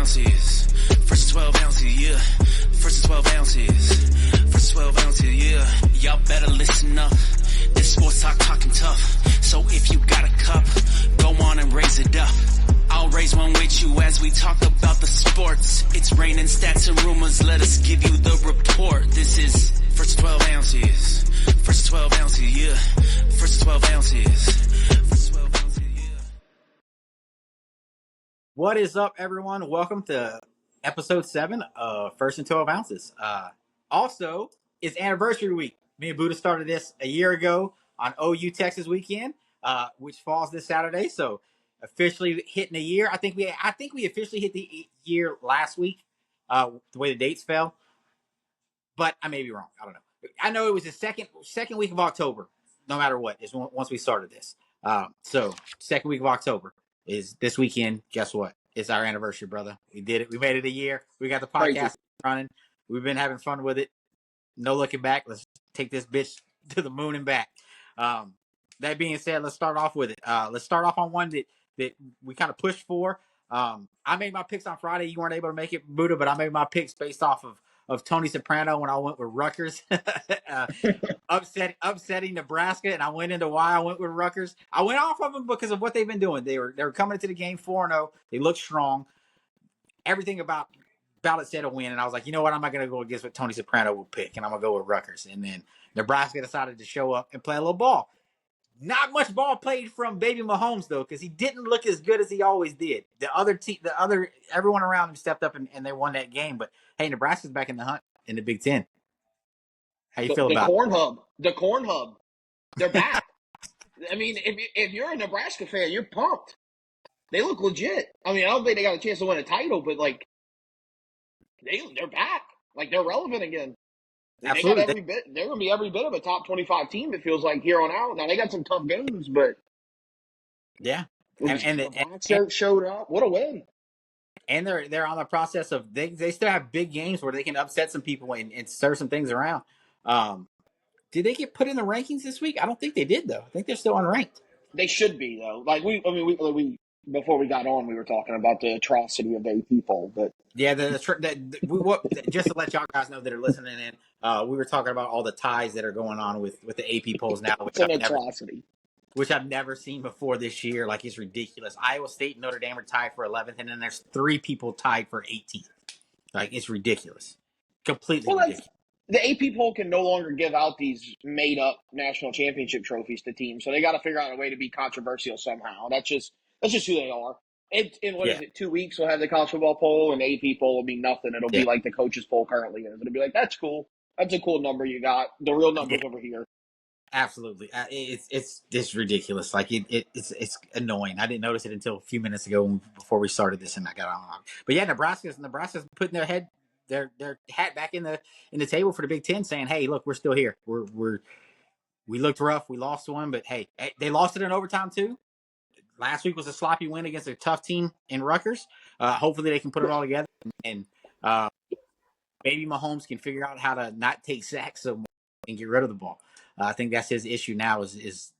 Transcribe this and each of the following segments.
ounces. First 12 ounces, yeah. First 12 ounces. First 12 ounces, yeah. Y'all better listen up. This sports talking tough. So if you got a cup, go on and raise it up. I'll raise one with you as we talk about the sports. It's raining stats and rumors. Let us give you the report. This is First 12 ounces. First 12 ounces, yeah. First 12 ounces. First 12 ounces, yeah. What is up, everyone? Welcome to episode 7 of First and 12 Ounces. Also, it's anniversary week. Me and Buddha started this a year ago on OU Texas weekend, which falls this Saturday. So officially hitting a year. I think we officially hit the year last week, the way the dates fell. But I may be wrong. I don't know. I know it was the second week of October, no matter what, is once we started this. So second week of October is this weekend. Guess what? It's our anniversary, brother. We did it. We made it a year. We got the podcast running. We've been having fun with it. No looking back. Let's take this bitch to the moon and back. That being said, let's start off with it. Let's start off on one that we kind of pushed for. I made my picks on Friday. You weren't able to make it, Buddha, but I made my picks based off of Tony Soprano when I went with Rutgers, upsetting Nebraska, and I went into why I went with Rutgers. I went off of them because of what they've been doing. They were coming into the game 4-0. They looked strong. Everything about it said a win, and I was like, you know what? I'm not going to go against what Tony Soprano would pick, and I'm going to go with Rutgers. And then Nebraska decided to show up and play a little ball. Not much ball played from Baby Mahomes though, because he didn't look as good as he always did. Everyone around him stepped up and they won that game. But hey, Nebraska's back in the hunt in the Big Ten. How you feel about it? The Corn Hub, they're back. I mean, if you're a Nebraska fan, you're pumped. They look legit. I mean, I don't think they got a chance to win a title, but like, they're back. Like, they're relevant again. Absolutely. They're going to be every bit of a top 25 team, it feels like, here on out. Now, they got some tough games, but yeah. And showed up. What a win. And they're on the process of they still have big games where they can upset some people and stir some things around. Did they get put in the rankings this week? I don't think they did, though. I think they're still unranked. They should be, though. Like, we before we got on, we were talking about the atrocity of the AP poll, but yeah, just to let y'all guys know that are listening in, we were talking about all the ties that are going on with the AP polls now, it's an atrocity, which I've never seen before this year. Like, it's ridiculous. Iowa State and Notre Dame are tied for 11th, and then there's 3 people tied for 18th. Like, it's ridiculous, completely ridiculous. The AP poll can no longer give out these made-up national championship trophies to teams, so they got to figure out a way to be controversial somehow. That's just who they are. In what is it, 2 weeks we'll have the college football poll, and the AP poll will be nothing. It'll be like the coaches poll currently is. It'll be like, that's cool. That's a cool number you got. The real number's over here. Absolutely. It's ridiculous. Like, it's annoying. I didn't notice it until a few minutes ago before we started this, and I got on. But yeah, Nebraska's putting their hat back in the table for the Big Ten, saying, hey, look, we're still here. We looked rough. We lost one, but hey, they lost it in overtime too. Last week was a sloppy win against a tough team in Rutgers. Hopefully they can put it all together, and maybe Mahomes can figure out how to not take sacks so much and get rid of the ball. I think that's his issue now is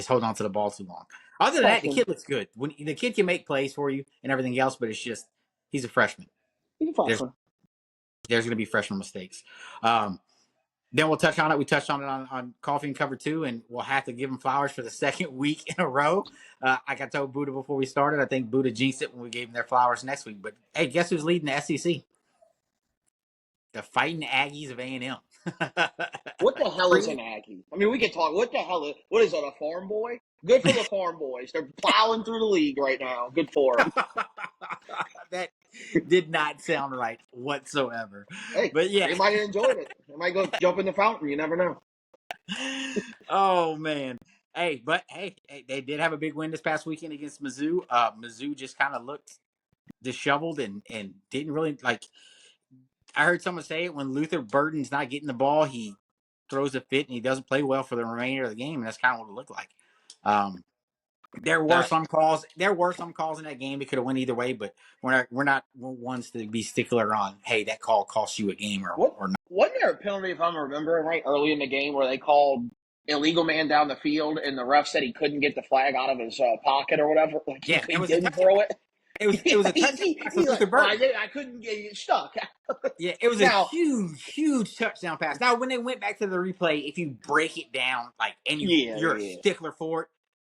holding on to the ball too long. Other than that, the kid looks good. When the kid can make plays for you and everything else, but it's just he's a freshman. There's going to be freshman mistakes. Then we'll touch on it. We touched on it on Coffee and Cover 2, and we'll have to give him flowers for the second week in a row. Like I told Buddha before we started, I think Buddha jinxed it when we gave him their flowers next week. But, hey, guess who's leading the SEC? The Fighting Aggies of A&M. What the hell is an Aggie? I mean, we can talk. What the hell is – what is that, a farm boy? Good for the farm boys. They're plowing through the league right now. Good for them. That did not sound right whatsoever. Hey, but yeah, they might have enjoyed it. They might go jump in the fountain. You never know. Oh man, hey, they did have a big win this past weekend against Mizzou. Mizzou just kind of looked disheveled and didn't really like. I heard someone say it when Luther Burden's not getting the ball, he throws a fit and he doesn't play well for the remainder of the game, and that's kind of what it looked like. There were some calls. There were some calls in that game that could have went either way, but we're not ones to be stickler on. Hey, that call cost you a game or not. Wasn't there a penalty, if I'm remembering right, early in the game where they called illegal man down the field and the ref said he couldn't get the flag out of his pocket or whatever? Like, yeah, he didn't throw it. It was a touchdown pass to He's like, Luther Burton. I couldn't get it stuck. Yeah, it was a Now, huge touchdown pass. Now, when they went back to the replay, if you break it down, like, and you're a yeah. stickler for it,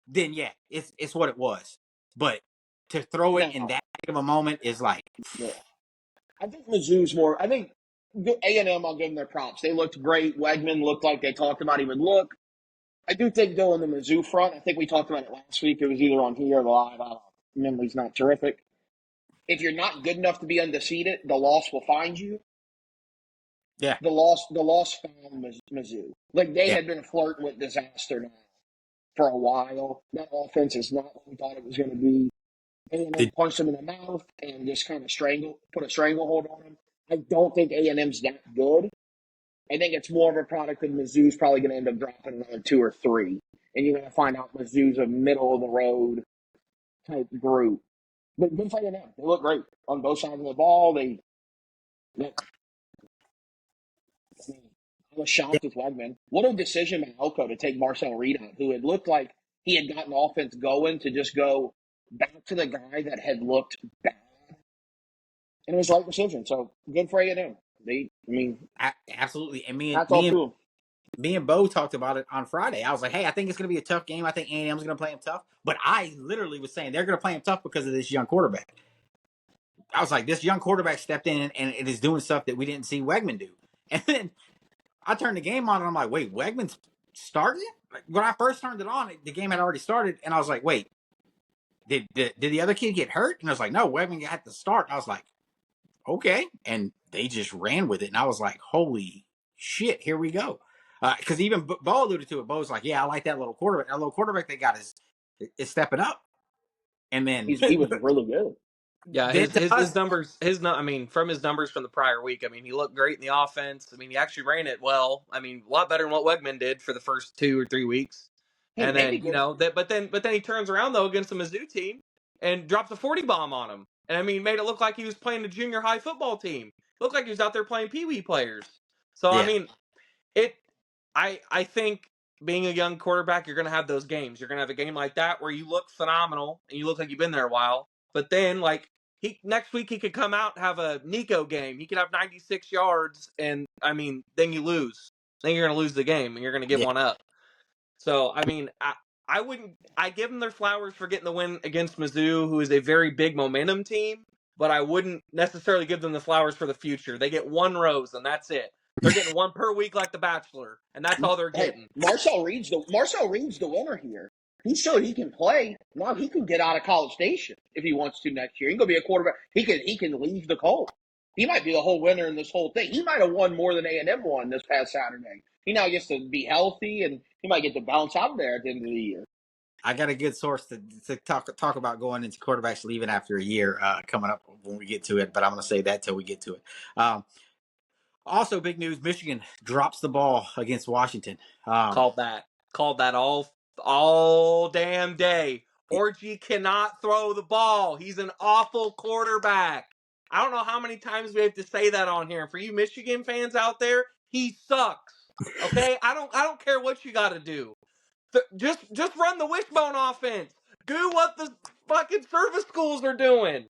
then yeah, it's what it was. But to throw it in Now, that big of a moment is like, yeah. I think Mizzou's more. I think A&M. I'll give them their props. They looked great. Wegman looked like they talked about he would look. I do think though on the Mizzou front, I think we talked about it last week. It was either on here or live. I don't know. Memory's not terrific. If you're not good enough to be undefeated, the loss will find you. yeah, The loss found Mizzou. Like they yeah. had been flirting with disaster now for a while. That offense is not what we thought it was going to be. A&M The, punched them in the mouth and just kind of put a stranglehold on them. I don't think A&M's that good. I think it's more of a product of Mizzou's probably going to end up dropping another 2 or 3. And you're going to find out Mizzou's a middle of the road type group. But good for A&M. They look great on both sides of the ball. I mean, I was shocked with Wegman. What a decision by Elko to take Marcel Reed out, who had looked like he had gotten offense going, to just go back to the guy that had looked bad. And it was the right decision. So good for A&M. absolutely. And me and Hats me off and to them. me and Bo talked about it on Friday. I was like, hey, I think it's going to be a tough game. I think A&M's going to play him tough. But I literally was saying they're going to play him tough because of this young quarterback. I was like, this young quarterback stepped in and it is doing stuff that we didn't see Wegman do. And then I turned the game on and I'm like, wait, Wegman's started? Like, when I first turned it on, the game had already started. And I was like, wait, did the other kid get hurt? And I was like, no, Wegman had to start. And I was like, okay. And they just ran with it. And I was like, holy shit, here we go. Because even Bo alluded to it. Bo's like, yeah, I like that little quarterback. That little quarterback they got is stepping up. And then He was really good. Yeah, then to his us, numbers I mean, from his numbers from the prior week, I mean, he looked great in the offense. I mean, he actually ran it well. I mean, a lot better than what Wegman did for the first 2 or 3 weeks. Hey, And maybe then, good. but then he turns around though against the Mizzou team and drops a 40 bomb on him. And I mean, made it look like he was playing a junior high football team. Looked like he was out there playing pee-wee players. So I yeah, mean, it I think being a young quarterback, you're going to have those games. You're going to have a game like that where you look phenomenal and you look like you've been there a while. But then, like, next week he could come out and have a Nico game. He could have 96 yards, and I mean, then you lose. Then you're going to lose the game and you're going to give yeah. one up. So I mean, I wouldn't. I give them their flowers for getting the win against Mizzou, who is a very big momentum team. But I wouldn't necessarily give them the flowers for the future. They get one rose and that's it. They're getting one per week like The Bachelor, and that's all they're Hey, getting. Marcel Reed's the winner here. He showed he can play. Now he can get out of College Station if he wants to next year. He can go be a quarterback. He can leave the Colts. He might be the whole winner in this whole thing. He might have won more than A&M won this past Saturday. He now gets to be healthy, and he might get to bounce out of there at the end of the year. I got a good source to talk about going into quarterbacks leaving after a year coming up when we get to it, but I'm going to say that till we get to it. Also, big news: Michigan drops the ball against Washington. Called that all damn day. Orgy cannot throw the ball. He's an awful quarterback. I don't know how many times we have to say that on here. For you Michigan fans out there, he sucks. Okay? I don't care what you got to do. Just run the wishbone offense. Do what the fucking service schools are doing.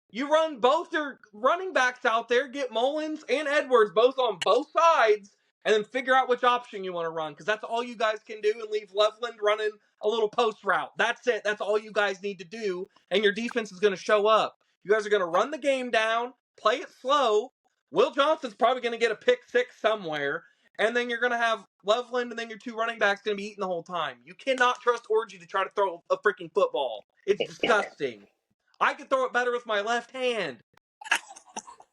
You run both your running backs out there, get Mullins and Edwards both on both sides, and then figure out which option you want to run, because that's all you guys can do, and leave Loveland running a little post route. That's it. That's all you guys need to do, and your defense is going to show up. You guys are going to run the game down, play it slow. Will Johnson's probably going to get a pick six somewhere, and then you're going to have Loveland and then your two running backs going to be eating the whole time. You cannot trust Orgy to try to throw a freaking football. It's disgusting. I can throw it better with my left hand.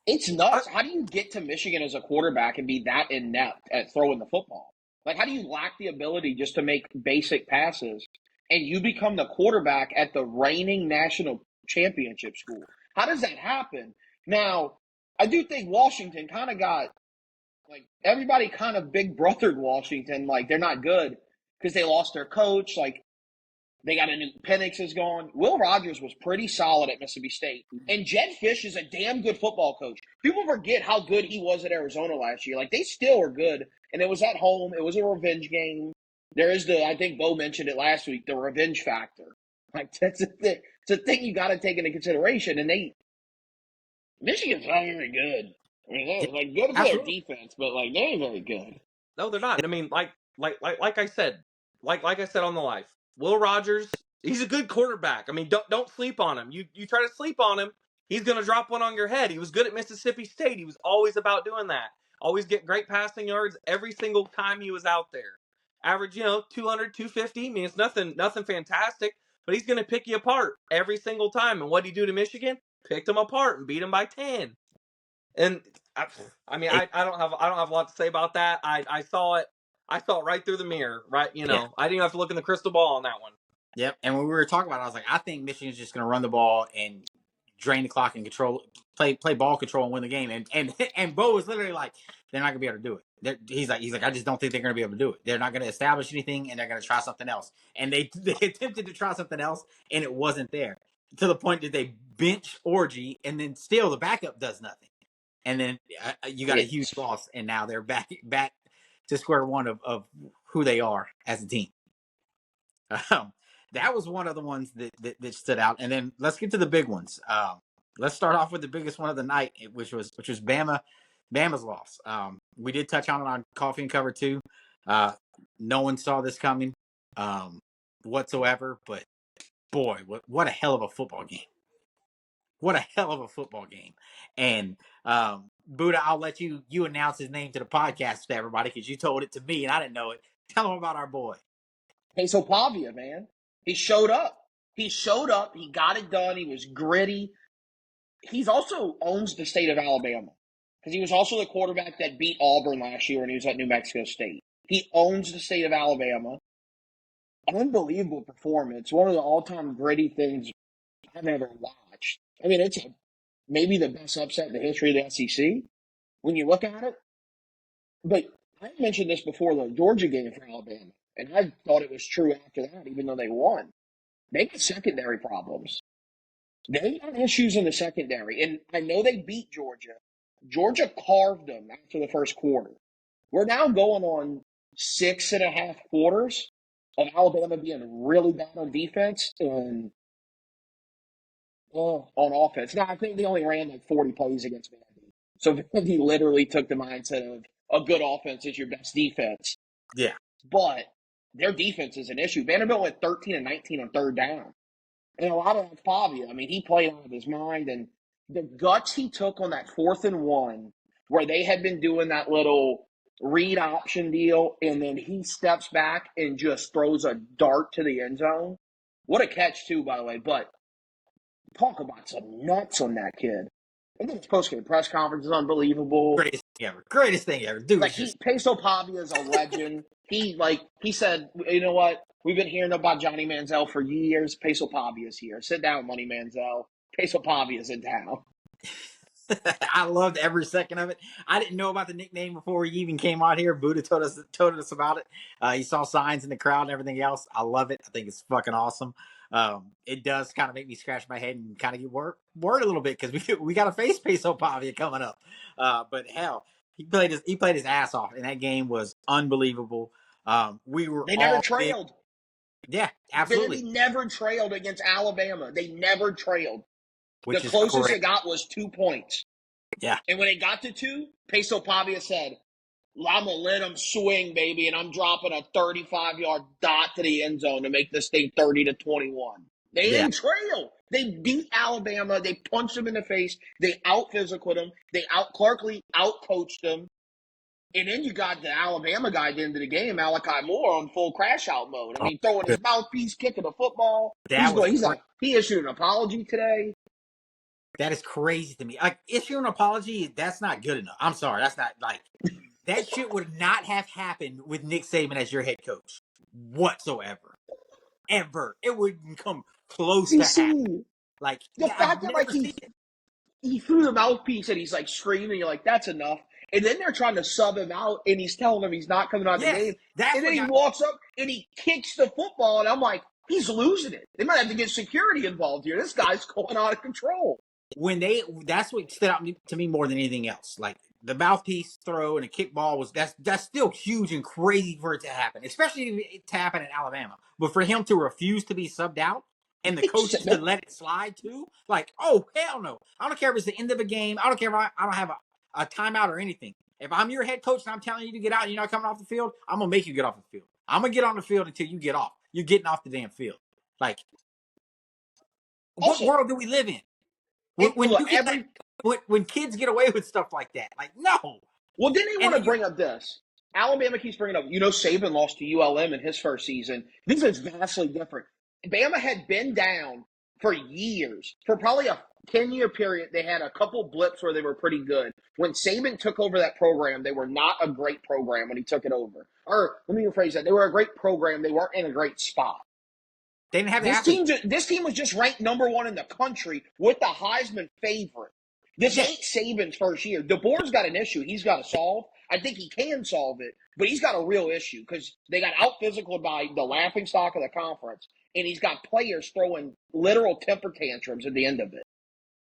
It's nuts. How do you get to Michigan as a quarterback and be that inept at throwing the football? Like, how do you lack the ability just to make basic passes and you become the quarterback at the reigning national championship school? How does that happen? Now, I do think Washington kind of got, like, everybody kind of big brothered Washington. Like, they're not good because they lost their coach. Like, they got a new Penix is gone. Will Rogers was pretty solid at Mississippi State. And Jed Fish is a damn good football coach. People forget how good he was at Arizona last year. Like, they still are good. And it was at home. It was a revenge game. There is I think Bo mentioned it last week, the revenge factor. Like that's a thing. It's a thing you got to take into consideration. And Michigan's not very good. I mean, Yeah, they're like good for their absolutely. defense, but like they ain't very good. No, they're not. I mean, like I said, like I said on the live, Will Rogers, he's a good quarterback. I mean, don't sleep on him. You try to sleep on him, he's gonna drop one on your head. He was good at Mississippi State. He was always about doing that. Always get great passing yards every single time he was out there. Average, 200, 250. I mean, it's nothing fantastic, but he's gonna pick you apart every single time. And what did he do to Michigan? Picked them apart and beat them by 10. And I mean, It, I don't have a lot to say about that. I saw it. I saw it right through the mirror. Right, yeah. I didn't have to look in the crystal ball on that one. Yep. And when we were talking about it, I was like, I think Michigan's just going to run the ball and drain the clock and play ball control and win the game. And Bo was literally like, they're not going to be able to do it. He's like, I just don't think they're going to be able to do it. They're not going to establish anything, and they're going to try something else. And they attempted to try something else, and it wasn't there, to the point that they bench Orgy, and then still the backup does nothing. And then you got a huge loss, and now they're back to square one of who they are as a team. Um, that was one of the ones that stood out. And then let's get to the big ones. Let's start off with the biggest one of the night, which was Bama's loss. We did touch on it on Coffee and Cover too. No one saw this coming whatsoever. But boy, what a hell of a football game! What a hell of a football game! And Buddha, I'll let you announce his name to the podcast to everybody, because you told it to me and I didn't know it. Tell them about our boy. Peso Pavia, man. He showed up. He showed up. He got it done. He was gritty. He's also owns the state of Alabama, because he was also the quarterback that beat Auburn last year when he was at New Mexico State. He owns the state of Alabama. Unbelievable performance. One of the all-time gritty things I've ever watched. I mean, it's maybe the best upset in the history of the SEC when you look at it. But I mentioned this before the Georgia game for Alabama, and I thought it was true after that, even though they won. They got secondary problems. They got issues in the secondary, and I know they beat Georgia. Georgia carved them after the first quarter. We're now going on 6.5 quarters of Alabama being really bad on defense and on offense. Now, I think they only ran like 40 plays against Vandy. So Vandy literally took the mindset of a good offense is your best defense. Yeah. But their defense is an issue. Vanderbilt went 13 and 19 on third down. And a lot of that's Pavia. I mean, he played out of his mind. And the guts he took on that 4th and 1, where they had been doing that little read option deal, and then he steps back and just throws a dart to the end zone. What a catch, too, by the way. But talk about some nuts on that kid. And then his post-game press conference is unbelievable. Greatest thing ever. Dude, Like Peso Pavia is a legend. He said, you know what? We've been hearing about Johnny Manziel for years. Peso Pavia's here. Sit down, Money Manziel. Peso Pavia's in town. I loved every second of it. I didn't know about the nickname before he even came out here. Buddha told us about it. He saw signs in the crowd and everything else. I love it. I think it's fucking awesome. It does kind of make me scratch my head and kind of get worried a little bit, because we got to face Peso Pavia coming up. But hell, he played his ass off, and that game was unbelievable. They never trailed. Yeah, absolutely. They never trailed against Alabama. They never trailed. Which the is closest correct. it got was 2 points. Yeah. And when it got to 2, Peso Pavia said, I'm going to let them swing, baby, and I'm dropping a 35-yard dot to the end zone to make this thing 30-21. They didn't trail. They beat Alabama. They punched them in the face. They out-physicaled them. They Clarkley out-coached them. And then you got the Alabama guy at the end of the game, Malachi Moore, on full crash-out mode. I mean, throwing his mouthpiece, kicking the football. He issued an apology today. That is crazy to me. Like, issue an apology, that's not good enough. I'm sorry. That's not, like, that shit would not have happened with Nick Saban as your head coach whatsoever. Ever. It wouldn't come close to happening. Like, the fact that, like, he threw the mouthpiece and he's, like, screaming, you're like, that's enough. And then they're trying to sub him out, and he's telling him he's not coming out of the game. And then he walks up and he kicks the football, and I'm like, he's losing it. They might have to get security involved here. This guy's going out of control. That's what stood out to me more than anything else. Like, the mouthpiece throw and a kickball that's still huge and crazy for it to happen, especially to happen in Alabama. But for him to refuse to be subbed out and the coaches to let it slide too. Like, oh hell no! I don't care if it's the end of a game. I don't care if I don't have a timeout or anything. If I'm your head coach and I'm telling you to get out and you're not coming off the field, I'm gonna make you get off the field. I'm gonna get on the field until you get off. You're getting off the damn field. Like, what Also, world do we live in? When look, you get when kids get away with stuff like that, like no. Well, didn't he want to And bring up this? Alabama keeps bringing up, Saban lost to ULM in his first season. This is vastly different. Bama had been down for years. For probably a 10-year period, they had a couple blips where they were pretty good. When Saban took over that program, they were not a great program when he took it over. Or let me rephrase that. They were a great program. They weren't in a great spot. they didn't have This team was just ranked number 1 in the country with the Heisman favorite. This ain't Saban's first year. DeBoer's got an issue he's got to solve. I think he can solve it, but he's got a real issue because they got out-physicaled by the laughingstock of the conference, and he's got players throwing literal temper tantrums at the end of it.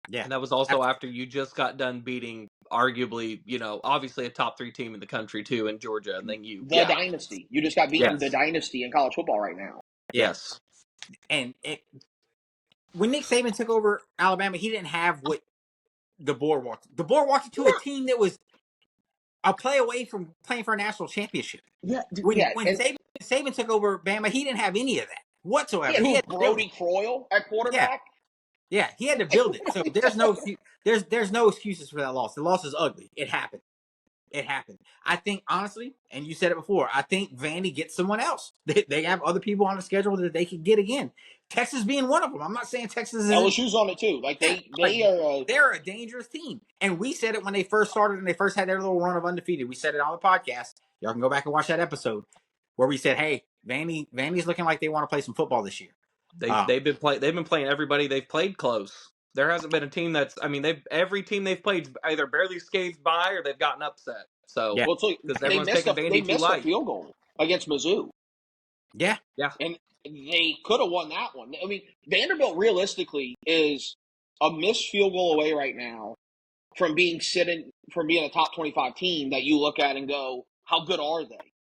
Yeah. And that was also after you just got done beating arguably, obviously a top 3 team in the country too in Georgia, and then the dynasty. You just got beaten the dynasty in college football right now. Yes. And when Nick Saban took over Alabama, he didn't have what DeBoer walked. DeBoer walked into a team that was a play away from playing for a national championship. Yeah, when Saban took over Bama, he didn't have any of that whatsoever. He had Brody Croyle at quarterback. Yeah, he had to build it. So there's no excuses for that loss. The loss is ugly. It happened. I think, honestly, and you said it before, I think Vandy gets someone else. They have other people on the schedule that they could get again. Texas being one of them. I'm not saying Texas is. LSU's on it too. Like they're a dangerous team. And we said it when they first started and they first had their little run of undefeated. We said it on the podcast. Y'all can go back and watch that episode where we said, hey, Vandy's looking like they want to play some football this year. They've been playing everybody they've played close. There hasn't been a team every team they've played either barely scathed by or they've gotten upset. So because they missed a field goal against Mizzou. Yeah. And they could have won that one. I mean, Vanderbilt realistically is a missed field goal away right now from being a top 25 team that you look at and go, how good are they?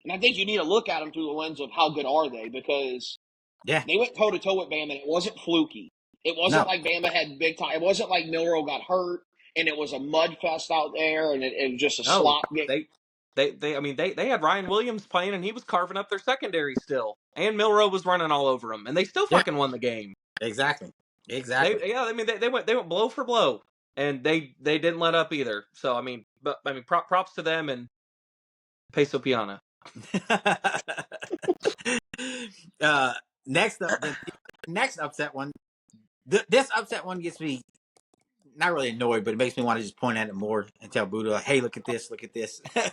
And I think you need to look at them through the lens of how good are they, because they went toe-to-toe with Bama, and it wasn't fluky. It wasn't like Bama had big time. It wasn't like Milroe got hurt, and it was a mud fest out there, and it was just a slop game. They had Ryan Williams playing, and he was carving up their secondary still. And Milroe was running all over them, and they still fucking won the game. Exactly. They went blow for blow, and they didn't let up either. So props to them and Peso Piana. Next up, the next upset one. This upset one gets me not really annoyed, but it makes me want to just point at it more and tell Buddha, like, "Hey, look at this,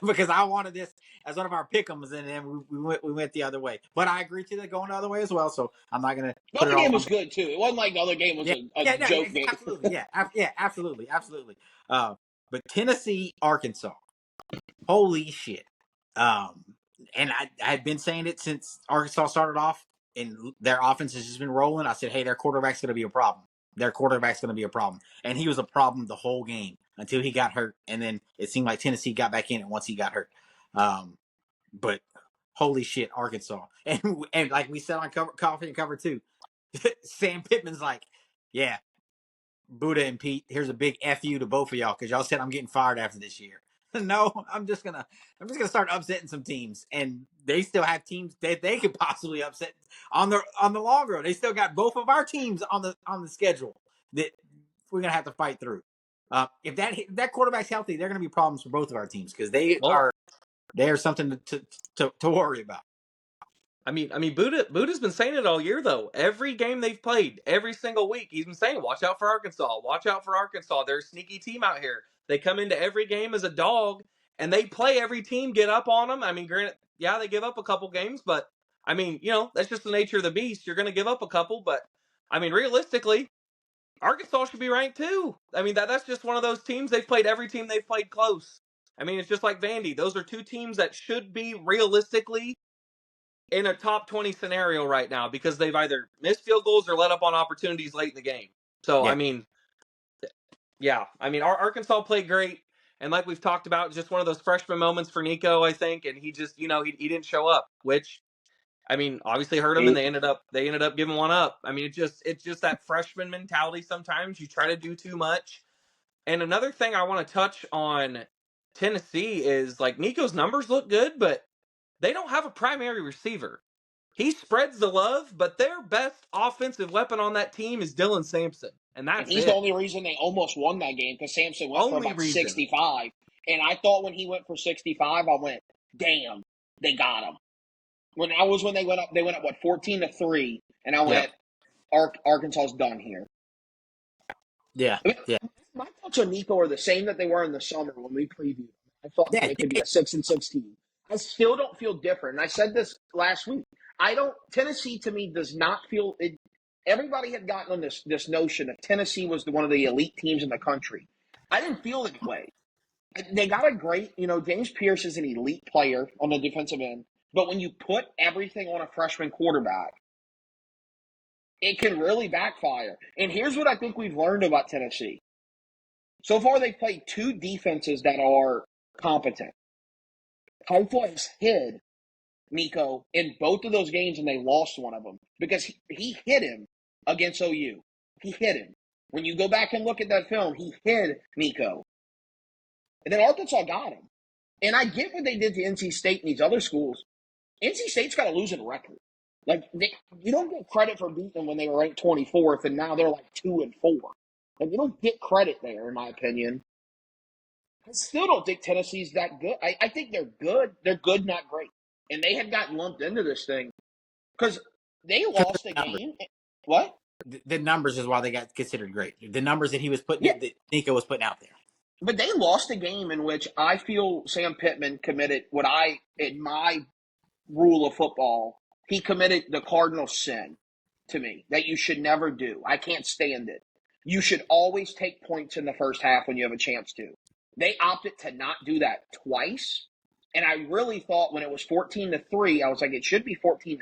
because I wanted this as one of our pick'ems, and then we went the other way. But I agree to that going the other way as well. So I'm not gonna. The other game was good too. It wasn't like the other game was a joke game. Absolutely, absolutely. But Tennessee, Arkansas, holy shit. And I had been saying it since Arkansas started off, and their offense has just been rolling. I said, hey, their quarterback's going to be a problem. And he was a problem the whole game until he got hurt. And then it seemed like Tennessee got back in it once he got hurt. But holy shit, Arkansas. And like we said on Coffee and Cover 2, Sam Pittman's like, yeah, Buddha and Pete, here's a big FU to both of y'all because y'all said I'm getting fired after this year. No, I'm just gonna start upsetting some teams, and they still have teams that they could possibly upset on the long road. They still got both of our teams on the schedule that we're gonna have to fight through. If that quarterback's healthy, they're gonna be problems for both of our teams because they are something to worry about. Buddha's been saying it all year though. Every game they've played, every single week, he's been saying, "Watch out for Arkansas! Watch out for Arkansas! They're a sneaky team out here. They come into every game as a dog, and they play every team, get up on them. Granted, they give up a couple games, but that's just the nature of the beast. You're going to give up a couple, but realistically, Arkansas should be ranked too. That's just one of those teams. They've played every team they've played close. It's just like Vandy. Those are two teams that should be realistically in a top 20 scenario right now because they've either missed field goals or let up on opportunities late in the game. So, Arkansas played great. And like we've talked about, just one of those freshman moments for Nico, I think. And he just, he didn't show up, which I mean, obviously hurt them, and they ended up giving one up. I mean, it's just that freshman mentality. Sometimes you try to do too much. And another thing I want to touch on Tennessee is like Nico's numbers look good, but they don't have a primary receiver. He spreads the love, but their best offensive weapon on that team is Dylan Sampson, and And that's he's the it. only reason they almost won that game because Sampson went for Only about reason. 65. And I thought when he went for 65, I went, damn, they got him. When they went up, what, 14-3, and I went, Arkansas's done here. Yeah, yeah. My thoughts on Nico are the same that they were in the summer when we previewed. I thought that it could be a 6-6 team. I still don't feel different. And I said this last week. Tennessee to me does not feel it. Everybody had gotten on this notion that Tennessee was one of the elite teams in the country. I didn't feel that way. They got a great, James Pierce is an elite player on the defensive end. But when you put everything on a freshman quarterback, it can really backfire. And here's what I think we've learned about Tennessee. So far, they've played two defenses that are competent. Haifa has hid Nico in both of those games, and they lost one of them because he hit him against OU. He hit him. When you go back and look at that film, he hit Nico. And then Arkansas got him. And I get what they did to NC State and these other schools. NC State's got a losing record. Like, you don't get credit for beating them when they were ranked 24th, and now they're like 2-4. Like, you don't get credit there, in my opinion. I still don't think Tennessee's that good. I think they're good. They're good, not great. And they had gotten lumped into this thing because they lost a game. What? The numbers is why they got considered great. The numbers that he was putting, that Nico was putting out there. But they lost a game in which I feel Sam Pittman committed in my rule of football, he committed the cardinal sin to me that you should never do. I can't stand it. You should always take points in the first half when you have a chance to. They opted to not do that twice. And I really thought when it was 14-3, I was like, it should be 14-9.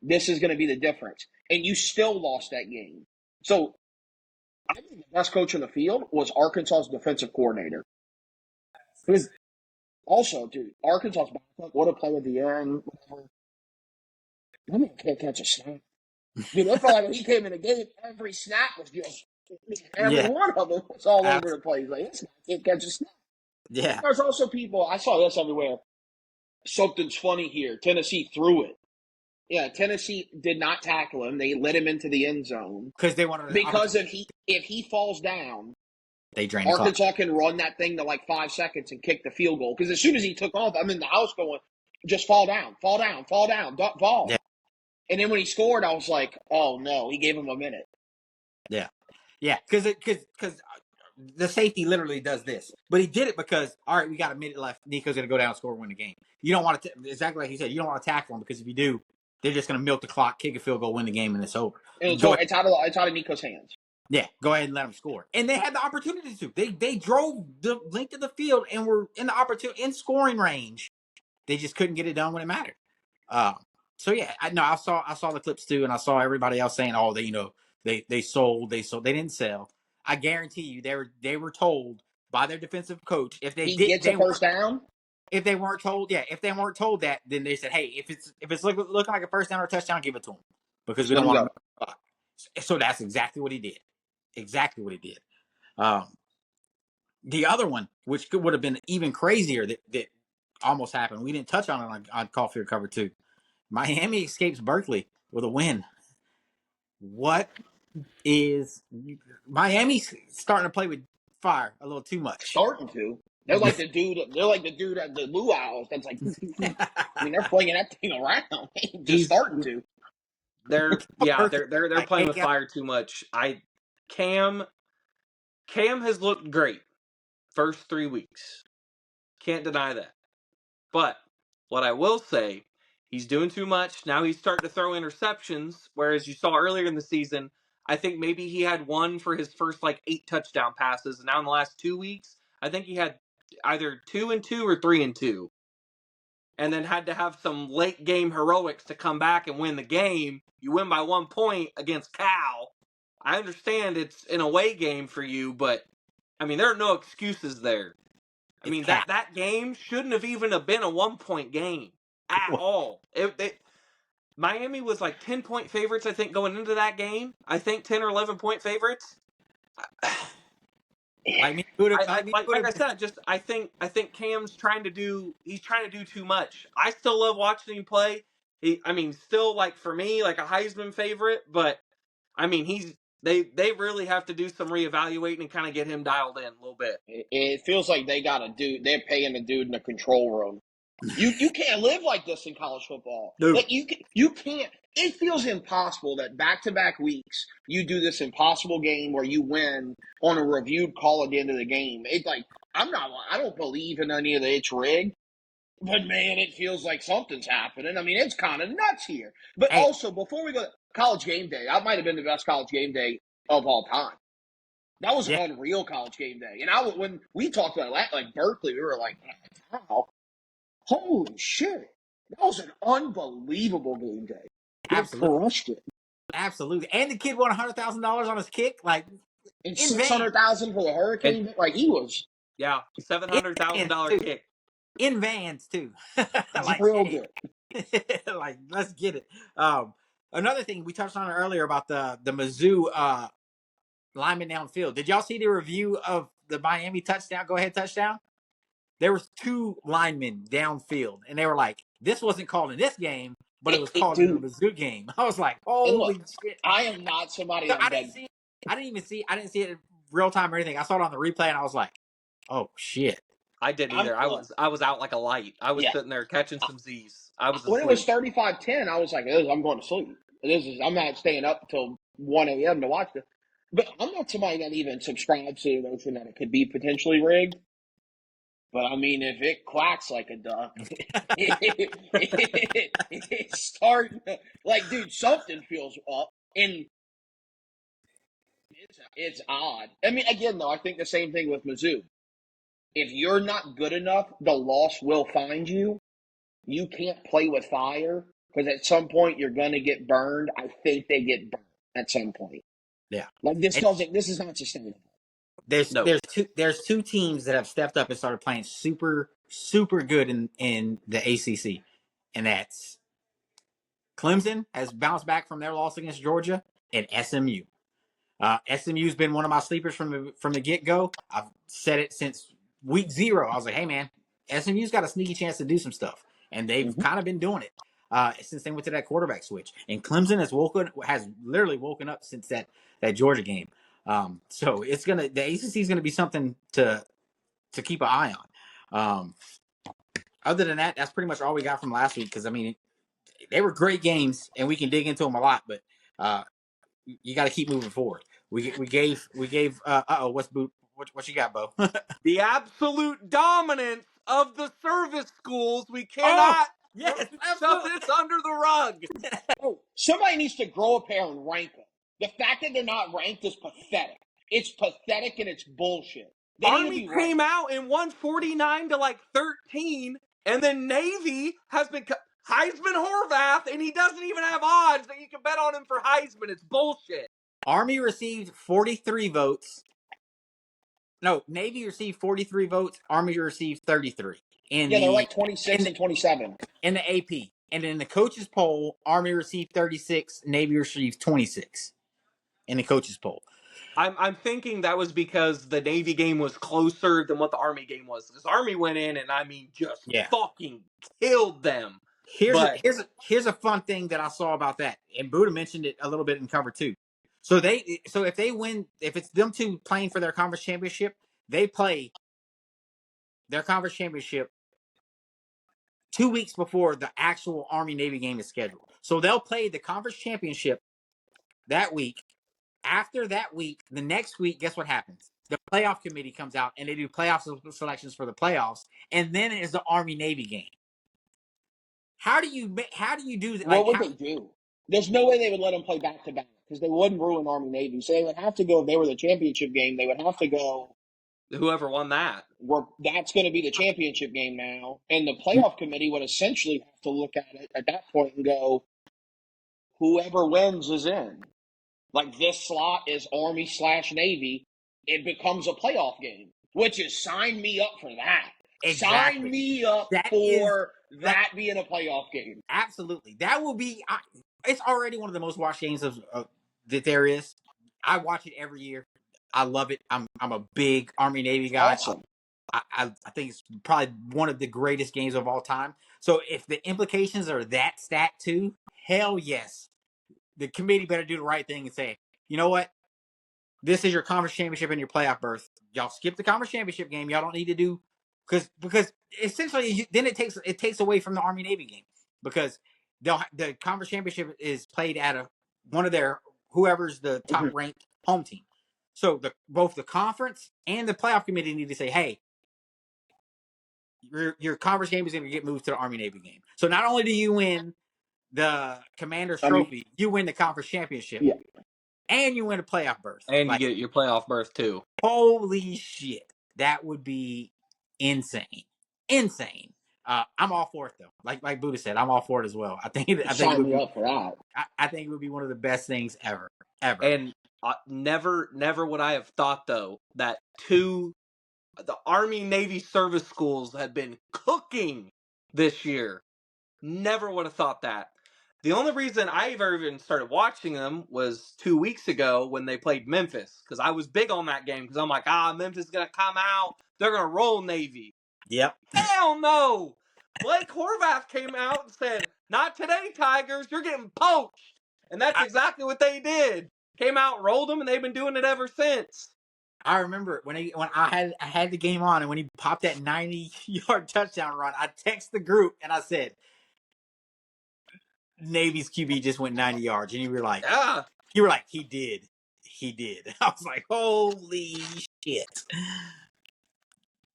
This is going to be the difference. And you still lost that game. So I think the best coach in the field was Arkansas's defensive coordinator. Because also, dude, Arkansas's backup, what a play at the end, whatever. I mean, can't catch a snap. Dude, it felt like when he came in the game, every snap was just, every one of them was all over the place. Like, this guy can't catch a snap. Yeah. There's also people, I saw this everywhere. Something's funny here. Tennessee threw it. Yeah, Tennessee did not tackle him. They let him into the end zone. Because if he falls down, they drain Arkansas can run that thing to like 5 seconds and kick the field goal. Because as soon as he took off, I'm in the house going, just fall down, fall. Yeah. And then when he scored, I was like, oh no, he gave him a minute. Yeah. Yeah, because the safety literally does this. But he did it because, all right, we got a minute left. Nico's going to go down and score and win the game. You don't want to, exactly like you said, you don't want to tackle him because if you do, they're just going to milk the clock, kick a field goal, win the game, and it's over. And it's out of Nico's hands. Yeah, go ahead and let him score. And they had the opportunity to. They drove the length of the field and were in the opportunity in scoring range. They just couldn't get it done when it mattered. So yeah, I saw the clips too, and I saw everybody else saying, "Oh, they sold. They didn't sell." I guarantee you, they were told by their defensive coach if they gets a first down. If they weren't told, that, then they said, "Hey, if it's looking like a first down or a touchdown, give it to him because we don't want to." So that's exactly what he did. Exactly what he did. The other one, which would have been even crazier, that almost happened. We didn't touch on it on Caulfield Cover 2. Miami escapes Berkeley with a win. What is Miami's starting to play with fire a little too much? Starting to. They're like the dude at the luau's that's like, I mean, they're flinging that thing around. Just starting to. They're playing with fire too much. Cam has looked great first 3 weeks. Can't deny that. But what I will say, he's doing too much. Now he's starting to throw interceptions, whereas you saw earlier in the season, I think maybe he had one for his first 8 touchdown passes. And now in the last 2 weeks, I think he had either 2 and 2 or 3 and 2. And then had to have some late game heroics to come back and win the game. You win by 1 point against Cal. I understand it's an away game for you, but I mean, there are no excuses there. I mean, that game shouldn't have even been a 1 point game. at all. Miami was like 10-point favorites, I think, going into that game. I think 10 or 11-point favorites. Like me, would have. Like I said, I think Cam's trying to do too much. I still love watching him play. Still like for me like a Heisman favorite, but I mean they really have to do some reevaluating and kind of get him dialed in a little bit. It feels like they got a dude. They're paying a dude in the control room. You can't live like this in college football. Dude. Like you can't. It feels impossible that back-to-back weeks you do this impossible game where you win on a reviewed call at the end of the game. It's like I don't believe in any of the it's rigged, but man, it feels like something's happening. I mean, it's kind of nuts here. But also, before we go, college game day, that might have been the best college game day of all time. That was an unreal college game day. And when we talked about it, like Berkeley, we were like, wow. Holy shit. That was an unbelievable game day. Absolutely. Crushed it. Absolutely. And the kid won $100,000 on his kick. Like, and $600,000 for the Hurricane. Like, he was. Yeah, $700,000 kick. In Vans, too. Like, real good. Like, let's get it. Another thing, we touched on it earlier about the Mizzou lineman downfield. Did y'all see the review of the Miami touchdown? Go ahead, touchdown. There was 2 linemen downfield, and they were like, "This wasn't called in this game, but it was called in the Mizzou game." I was like, "Holy shit!" I am not somebody. So I didn't see it in real time or anything. I saw it on the replay, and I was like, "Oh shit!" I didn't either. I was out like a light. I was sitting there catching some Z's. I was asleep. When it was 35-10, I was like, "I'm going to sleep. I'm not staying up until 1 a.m. to watch this." But I'm not somebody that even subscribes to the notion that it could be potentially rigged. But, I mean, if it quacks like a duck, it's starting to, like, dude, something feels up. And it's odd. I mean, again, though, I think the same thing with Mizzou. If you're not good enough, the loss will find you. You can't play with fire because at some point you're going to get burned. I think they get burned at some point. Yeah. Like, this is not sustainable. There's 2 teams that have stepped up and started playing super, super good in the ACC, and that's Clemson has bounced back from their loss against Georgia, and SMU. SMU's been one of my sleepers from the get go. I've said it since week 0. I was like, hey man, SMU's got a sneaky chance to do some stuff, and they've kind of been doing it since they went to that quarterback switch. And Clemson has literally woken up since that Georgia game. So the ACC is gonna be something to keep an eye on. Other than that, that's pretty much all we got from last week. Because I mean, they were great games, and we can dig into them a lot. But you got to keep moving forward. We gave. What you got, Bo? The absolute dominance of the service schools. We cannot shove this under the rug. Somebody needs to grow a pair and rank them. The fact that they're not ranked is pathetic. It's pathetic and it's bullshit. Army came out and won 49 to like 13, and then Navy has been Heisman Horvath, and he doesn't even have odds that you can bet on him for Heisman. It's bullshit. Army received 43 votes. No, Navy received 43 votes. Army received 33. They're like 26 and 27. In the AP. And in the coaches poll, Army received 36. Navy received 26 in the coaches poll. I'm thinking that was because the Navy game was closer than what the Army game was. Because Army went in and fucking killed them. Here's a fun thing that I saw about that, and Buddha mentioned it a little bit in cover 2. So if they win, if it's them 2 playing for their conference championship, they play their conference championship 2 weeks before the actual Army Navy game is scheduled. So they'll play the conference championship that week. After that week, the next week, guess what happens? The playoff committee comes out and they do playoff selections for the playoffs, and then it is the Army Navy game. How do you do that? What would they do? There's no way they would let them play back to back because they wouldn't ruin Army Navy. So they would have to go. If they were the championship game, they would have to go. Whoever won that, that's going to be the championship game now, and the playoff committee would essentially have to look at it at that point and go, whoever wins is in. Like, this slot is Army/Navy. It becomes a playoff game, which is sign me up for that. Exactly. Sign me up for that being a playoff game. Absolutely, that will be. It's already one of the most watched games of that there is. I watch it every year. I love it. I'm a big Army Navy guy. Awesome. I think it's probably one of the greatest games of all time. So if the implications are that stat too, hell yes, the committee better do the right thing and say, you know what, this is your conference championship and your playoff berth. Y'all skip the conference championship game. Y'all don't need to do because essentially then it takes away from the Army Navy game because the conference championship is played at one of their whoever's the top ranked home team. So both the conference and the playoff committee need to say, hey, your conference game is going to get moved to the Army Navy game. So not only do you win the Commander's Trophy, you win the conference championship, and you win a playoff berth, and you get your playoff berth too. Holy shit, that would be insane. I'm all for it though. Like Buddha said, I'm all for it as well. I think Sign me up for that. I think it would be one of the best things ever. And never would I have thought though that the Army Navy service schools had been cooking this year. Never would have thought that. The only reason I ever even started watching them was 2 weeks ago when they played Memphis, because I was big on that game because I'm like, Memphis is gonna come out, they're gonna roll Navy. Yep. Hell no. Blake Horvath came out and said, "Not today, Tigers. You're getting poached," and that's exactly what they did. Came out, rolled them, and they've been doing it ever since. I remember when I had the game on, and when he popped that 90-yard touchdown run, I texted the group and I said, Navy's QB just went 90 yards, and you were like, he did. I was like, holy shit.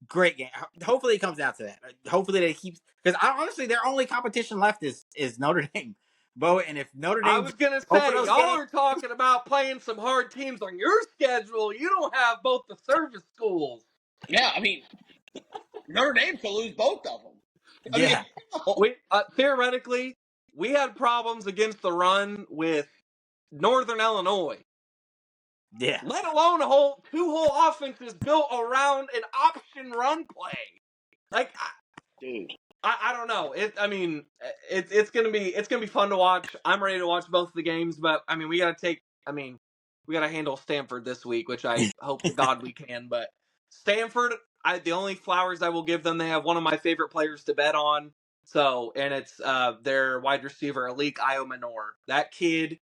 Great game. Hopefully it comes down to that. Hopefully they keep, because honestly their only competition left is Notre Dame. Bo, and if Notre Dame, I was gonna say, y'all are talking about playing some hard teams on your schedule. You don't have both the service schools. Yeah, I mean, Notre Dame could lose both of them. Yeah. Theoretically, we had problems against the run with Northern Illinois. Yeah. Let alone two whole offenses built around an option run play. Like, dude, I don't know. It's gonna be fun to watch. I'm ready to watch both of the games, but I mean, we gotta handle Stanford this week, which I hope to God we can. But Stanford, the only flowers I will give them, they have one of my favorite players to bet on. So, and it's their wide receiver, Alik Iomanor. That kid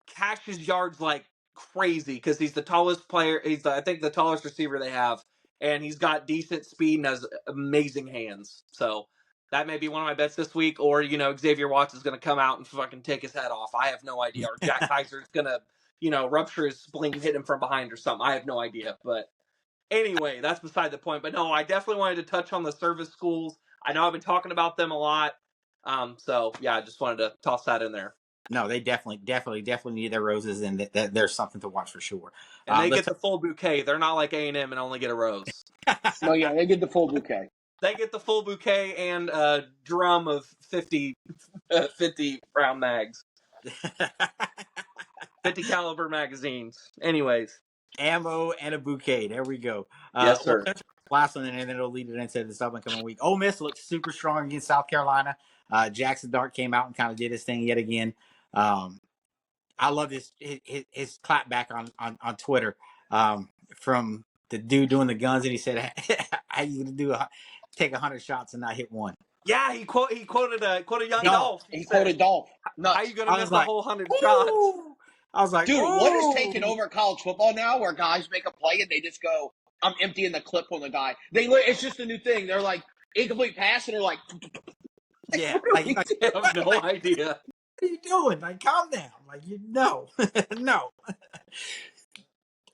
catches yards like crazy because he's the tallest player. I think the tallest receiver they have, and he's got decent speed and has amazing hands. So that may be one of my bets this week. Or Xavier Watts is going to come out and fucking take his head off. I have no idea. Or Jack Kaiser is going to rupture his spleen, hit him from behind or something. I have no idea. But anyway, that's beside the point. But no, I definitely wanted to touch on the service schools. I know I've been talking about them a lot. So yeah, I just wanted to toss that in there. No, they definitely need their roses, and that there's something to watch for sure. And they get the full bouquet. They're not like A&M and only get a rose. No, yeah, they get the full bouquet. They get the full bouquet and a drum of 50 round mags. 50 caliber magazines. Anyways. Ammo and a bouquet. There we go. Yes, sir. Last one, and then it'll lead it into this upcoming week. Ole Miss looks super strong against South Carolina. Jackson Dart came out and kind of did his thing yet again. I love his clapback on Twitter from the dude doing the guns, and he said, "How you gonna take 100 shots and not hit one?" Yeah, he quoted young Dolph. He quoted Dolph. Nuts. How you gonna miss the whole 100 shots? I was like, dude, what is taking over college football now, where guys make a play and they just go, "I'm emptying the clip on the guy." It's just a new thing. They're like incomplete pass, and they're like, yeah, I have no idea. What are you doing? Like, calm down. Like, no.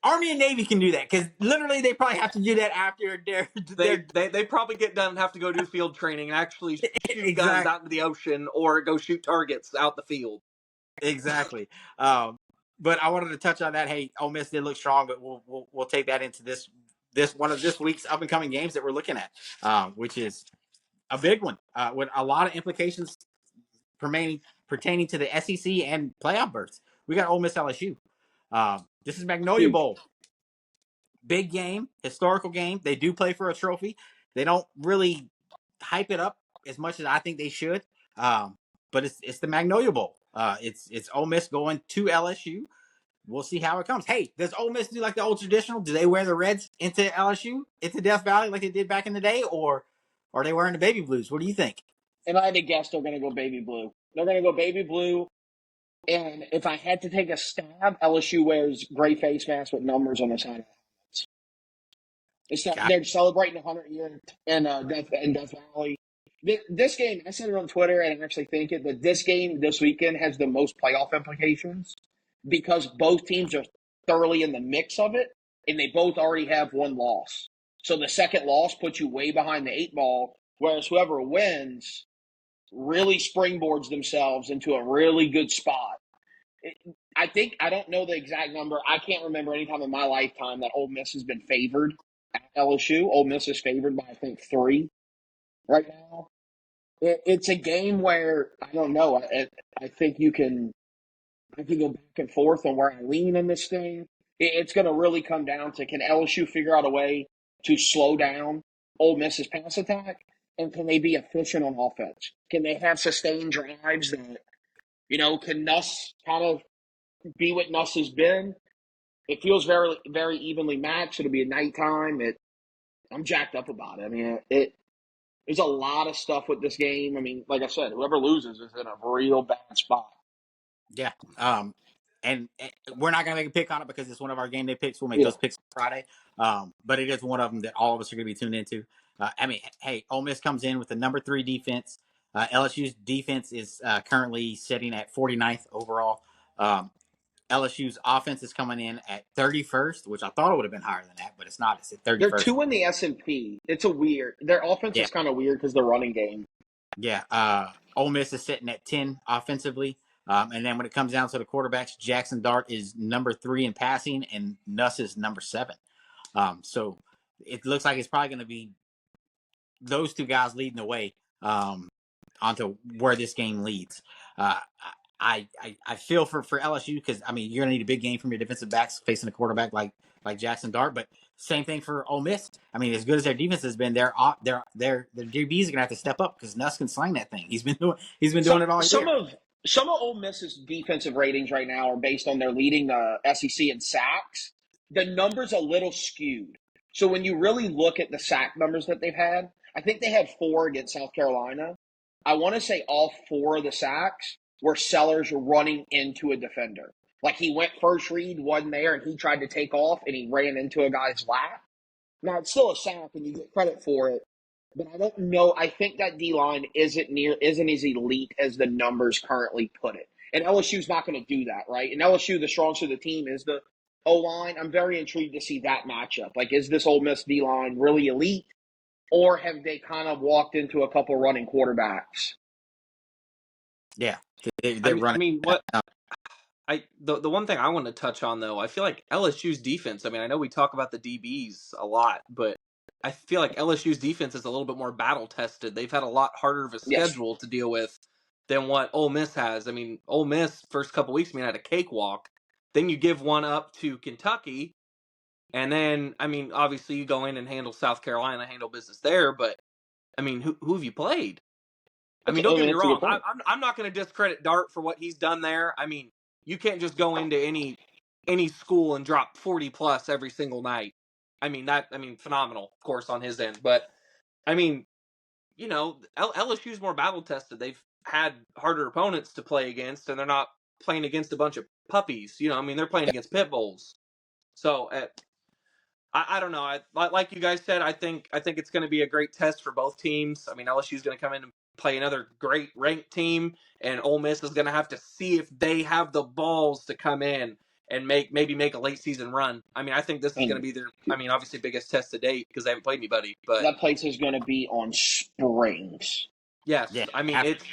Army and Navy can do that because literally they probably have to do that after they probably get done and have to go do field training and actually shoot guns out into the ocean or go shoot targets out the field. Exactly. But I wanted to touch on that. Hey, Ole Miss did look strong, but we'll take that into this one of this week's up and coming games that we're looking at, which is a big one with a lot of implications pertaining to the SEC and playoff berths. We got Ole Miss LSU. This is Magnolia Bowl. Big game, historical game. They do play for a trophy. They don't really hype it up as much as I think they should. But it's the Magnolia Bowl. It's Ole Miss going to LSU. We'll see how it comes. Hey, does Ole Miss do like the old traditional? Do they wear the Reds into LSU, into Death Valley like they did back in the day, or are they wearing the baby blues? What do you think? And I had to guess they're going to go baby blue. They're going to go baby blue. And if I had to take a stab, LSU wears gray face masks with numbers on the side of the helmets. They're celebrating 100 years in Death Valley. This game, I said it on Twitter, and I actually think it, that this game this weekend has the most playoff implications because both teams are thoroughly in the mix of it, and they both already have one loss. So the second loss puts you way behind the 8 ball, whereas whoever wins really springboards themselves into a really good spot. I don't know the exact number. I can't remember any time in my lifetime that Ole Miss has been favored at LSU. Ole Miss is favored by, I think, 3 right now. It's a game where, I don't know, I think I can go back and forth on where I lean in this thing. It's going to really come down to, can LSU figure out a way to slow down Ole Miss's pass attack, and can they be efficient on offense? Can they have sustained drives that, can Nuss kind of be what Nuss has been? It feels very, very evenly matched. It'll be a nighttime. I'm jacked up about it. I mean, there's a lot of stuff with this game. I mean, like I said, whoever loses is in a real bad spot. Yeah. And we're not going to make a pick on it because it's one of our game day picks. We'll make Yeah. those picks Friday. But it is one of them that all of us are going to be tuned into. Hey, Ole Miss comes in with the number 3 defense. LSU's defense is currently sitting at 49th overall. LSU's offense is coming in at 31st, which I thought it would have been higher than that, but it's not. It's at 31st. They're 2 in the S&P. It's their offense is kind of weird because they're running game. Yeah. Ole Miss is sitting at 10 offensively. And then when it comes down to the quarterbacks, Jackson Dart is number 3 in passing, and Nuss is number 7. So it looks like it's probably going to be those 2 guys leading the way onto where this game leads. I feel for LSU because you're going to need a big game from your defensive backs facing a quarterback like Jackson Dart, but same thing for Ole Miss. As good as their defense has been, their DBs are going to have to step up because Nuss can sling that thing. He's been doing it all year. Some of Ole Miss's defensive ratings right now are based on their leading SEC in sacks. The number's a little skewed. So when you really look at the sack numbers that they've had, I think they had 4 against South Carolina. I want to say all 4 of the sacks were Sellers running into a defender. Like he went first read, wasn't there, and he tried to take off, and he ran into a guy's lap. Now, it's still a sack, and you get credit for it. But I don't know. I think that D-line isn't as elite as the numbers currently put it. And LSU's not going to do that, right? And LSU, the strong suit of the team is the O-line. I'm very intrigued to see that matchup. Like, is this Ole Miss D-line really elite? Or have they kind of walked into a couple running quarterbacks? Yeah. They're running. The one thing I want to touch on, though, I feel like LSU's defense, I know we talk about the DBs a lot, but I feel like LSU's defense is a little bit more battle-tested. They've had a lot harder of a schedule to deal with than what Ole Miss has. Ole Miss, first couple weeks, had a cakewalk. Then you give one up to Kentucky, and then, obviously you go in and handle South Carolina, handle business there, but, who have you played? Don't get me wrong. I'm not going to discredit Dart for what he's done there. You can't just go into any school and drop 40 plus every single night. Phenomenal, of course, on his end. But LSU's more battle tested. They've had harder opponents to play against, and they're not playing against a bunch of puppies. They're playing against pit bulls. So I don't know. Like you guys said, I think it's going to be a great test for both teams. LSU's going to come in and play another great ranked team, and Ole Miss is going to have to see if they have the balls to come in and maybe make a late season run. I think this is going to be their, obviously biggest test to date because they haven't played anybody. But that place is going to be on springs. Yes, yeah,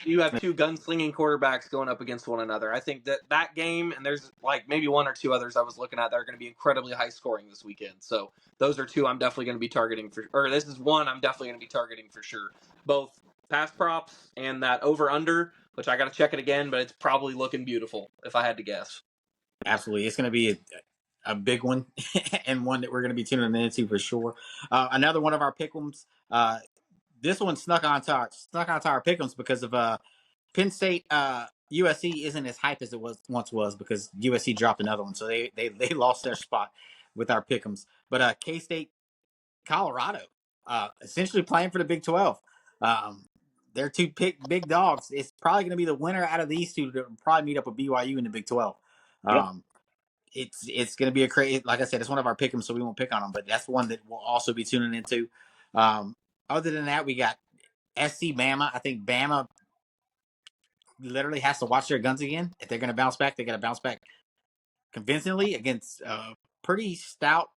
you have 2 gunslinging quarterbacks going up against one another. I think that game, and there's maybe 1 or 2 others I was looking at that are going to be incredibly high scoring this weekend. So those are 2 I'm definitely going to be targeting this is 1 I'm definitely going to be targeting for sure. Both pass props and that over under, which I got to check it again, but it's probably looking beautiful if I had to guess. Absolutely, it's going to be a big one and one that we're going to be tuning into for sure. Another one of our pick'ems. this one snuck onto our pick'ems because of Penn State. USC isn't as hype as it once was because USC dropped another one, so they lost their spot with our pick'ems. But K State, Colorado, essentially playing for the Big 12. They're two big dogs. It's probably going to be the winner out of these two to probably meet up with BYU in the Big 12. Yep. It's going to be a crazy. Like I said, it's one of our pick'ems, so we won't pick on them. But that's one that we'll also be tuning into. Other than that, we got SC Bama. I think Bama literally has to watch their guns again. If they're going to bounce back, they got to bounce back convincingly against a pretty stout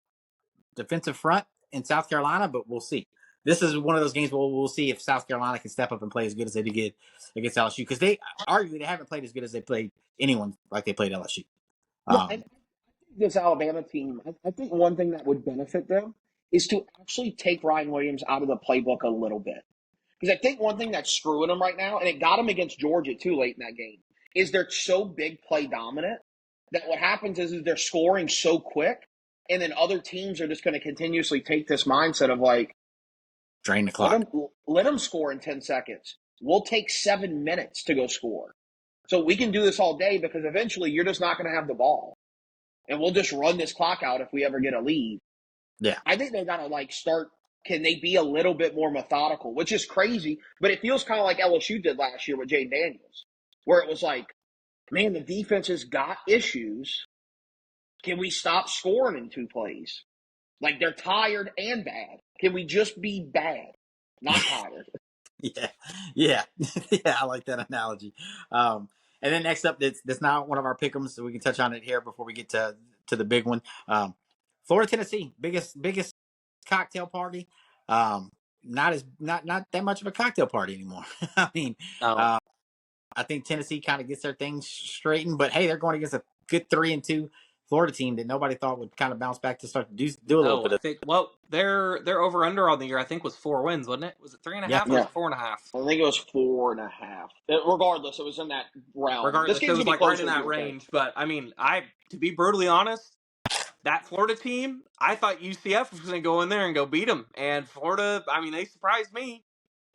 defensive front in South Carolina. But we'll see. This is one of those games where we'll see if South Carolina can step up and play as good as they did against LSU, because they arguably they haven't played as good as they played anyone like they played LSU. Well, and this Alabama team, I think one thing that would benefit them is to actually take Ryan Williams out of the playbook a little bit. Because I think one thing that's screwing them right now, and it got them against Georgia too late in that game, is they're so big play dominant that what happens is they're scoring so quick, and then other teams are just going to continuously take this mindset of like, drain the clock. Let them score in 10 seconds. We'll take 7 minutes to go score. So we can do this all day because eventually you're just not going to have the ball. And we'll just run this clock out if we ever get a lead. Yeah. I think they got to like start. Can they be a little bit more methodical, which is crazy, but it feels kind of like LSU did last year with Jane Daniels, where it was like, man, the defense has got issues. Can we stop scoring in 2 plays? Like they're tired and bad. Can we just be bad, not tired? Yeah. Yeah. I like that analogy. And then next up, that's not one of our pick'ems, so we can touch on it here before we get to the big one. Florida, Tennessee, biggest cocktail party. Not that much of a cocktail party anymore. I mean, No. I think Tennessee kind of gets their things straightened, but hey, they're going against a good 3-2 Florida team that nobody thought would kind of bounce back to start to do a little bit I of. think their over under on the year I think was 4 wins, wasn't it? Was it 3.5 Yeah. or was it 4.5? I think it was 4.5. Regardless, it was in that realm. Regardless, it was like right in that range. But I mean, to be brutally honest, that Florida team, I thought UCF was going to go in there and go beat them. And Florida, I mean, they surprised me.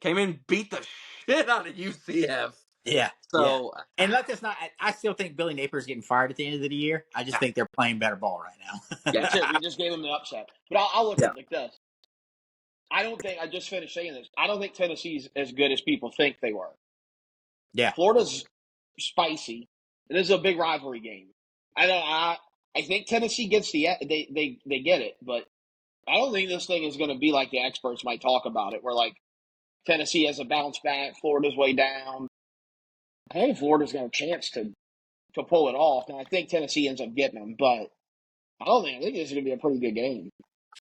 Came in, beat the shit out of UCF. Yeah. So, and let this not. I still think Billy Napier's getting fired at the end of the year. I just think they're playing better ball right now. That's it. We just gave them the upset. But I'll look at it like this. I don't think, I just finished saying this, I don't think Tennessee's as good as people think they were. Yeah. Florida's spicy. And this is a big rivalry game. I think Tennessee gets they get it, but I don't think this thing is going to be like the experts might talk about it, where like Tennessee has a bounce back, Florida's way down. I think Florida's got a chance to pull it off, and I think Tennessee ends up getting them. But I think this is going to be a pretty good game.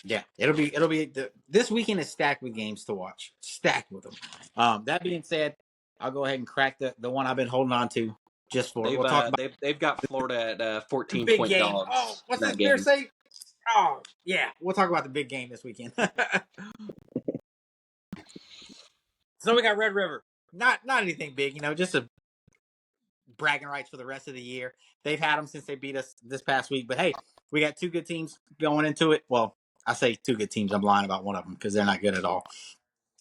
Yeah, it'll be this weekend is stacked with games to watch, stacked with them. That being said, I'll go ahead and crack the one I've been holding on to just for. We'll talk about they've got Florida at 14 big point game. dogs. Oh, what's that this beer say? Oh, yeah, we'll talk about the big game this weekend. So we got Red River. Not anything big, just a bragging rights for the rest of the year. They've had them since they beat us this past week. But hey, we got 2 good teams going into it. Well, I say 2 good teams. I'm lying about one of them because they're not good at all.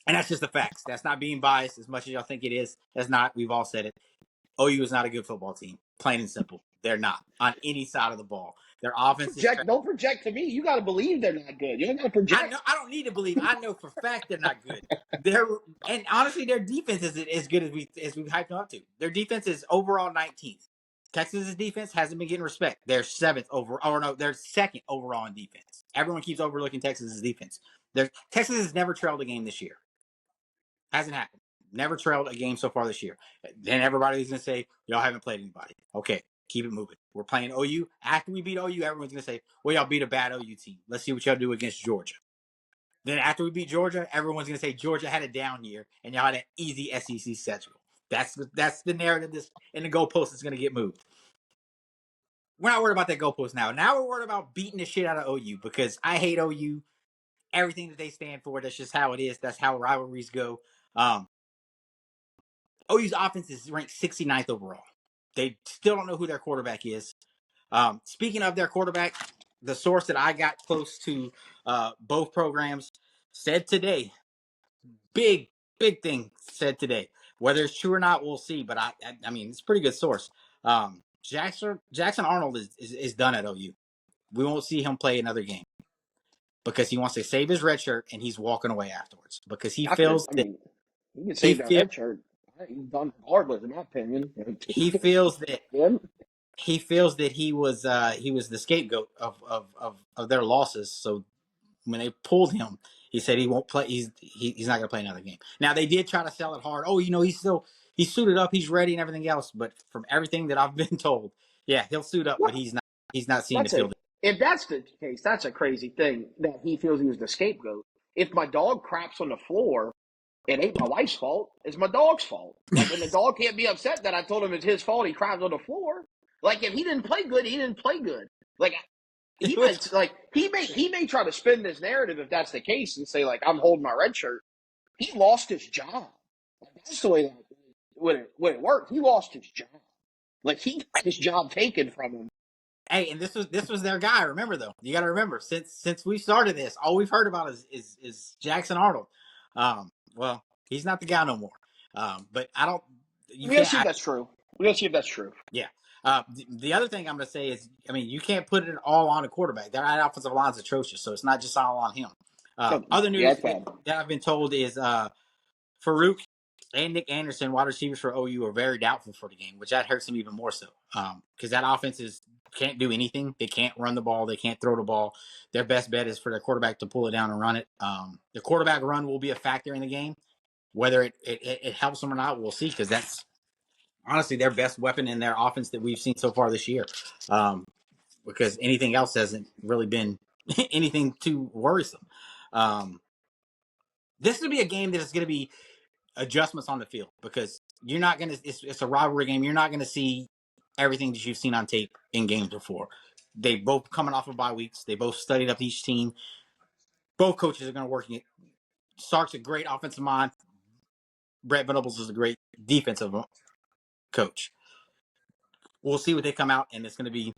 And that's just the facts. That's not being biased as much as y'all think it is. That's not. We've all said it. OU is not a good football team. Plain and simple. They're not on any side of the ball. Their offense don't project to me. You got to believe they're not good. You don't got to project. I don't need to believe. I know for a fact they're not good. And honestly, their defense is as good as we hyped them up to. Their defense is overall 19th. Texas's defense hasn't been getting respect. They're 7th overall. Or no, they're 2nd overall in defense. Everyone keeps overlooking Texas's defense. Texas has never trailed a game this year. Hasn't happened. Never trailed a game so far this year. Then everybody's going to say, y'all haven't played anybody. Okay, keep it moving. We're playing OU. After we beat OU, everyone's going to say, well, y'all beat a bad OU team. Let's see what y'all do against Georgia. Then after we beat Georgia, everyone's going to say Georgia had a down year and y'all had an easy SEC schedule. That's the narrative and the goalpost is going to get moved. We're not worried about that goalpost now. Now we're worried about beating the shit out of OU because I hate OU. Everything that they stand for, that's just how it is. That's how rivalries go. OU's offense is ranked 69th overall. They still don't know who their quarterback is. Speaking of their quarterback, the source that I got close to both programs said today, big big thing said today. Whether it's true or not, we'll see. But I mean, it's a pretty good source. Jackson Arnold is done at OU. We won't see him play another game because he wants to save his red shirt and he's walking away afterwards because he feels that he can he save that feel, red shirt. He's done regardless, in my opinion. he feels that Yeah. he feels that he was the scapegoat of their losses. So when they pulled him, he said he won't play. He's not going to play another game. Now they did try to sell it hard. Oh, he's suited up, he's ready, and everything else. But from everything that I've been told, yeah, he'll suit up, but he's not. He's not seeing the field. If that's the case, that's a crazy thing that he feels he was the scapegoat. If my dog craps on the floor, it ain't my wife's fault. It's my dog's fault. Like, and the dog can't be upset that I told him it's his fault he craps on the floor. Like, if he didn't play good, he didn't play good. Like, he may try to spin this narrative if that's the case and say, like, I'm holding my red shirt. He lost his job. Like, that's the way that when it worked. He lost his job. Like, he got his job taken from him. Hey, and this was their guy. Remember though, you got to remember since we started this, all we've heard about is Jackson Arnold. Well, he's not the guy no more. But I don't. We're gonna see if that's true. We're gonna see if that's true. Yeah. The other thing I'm going to say is, I mean, you can't put it all on a quarterback. That offensive line's atrocious, so it's not just all on him. Other news that I've been told is Farouk and Nick Anderson, wide receivers for OU, are very doubtful for the game, which that hurts them even more so because that offense can't do anything. They can't run the ball. They can't throw the ball. Their best bet is for their quarterback to pull it down and run it. The quarterback run will be a factor in the game. Whether it helps them or not, we'll see because that's honestly their best weapon in their offense that we've seen so far this year. Because anything else hasn't really been anything too worrisome. This would be a game that is going to be adjustments on the field because you're not going to. It's a rivalry game. You're not going to see everything that you've seen on tape in games before. They both coming off of bye weeks. They both studied up each team. Both coaches are going to work it. Sark's a great offensive mind. Brett Venables is a great defensive coach. We'll see what they come out, and it's going to be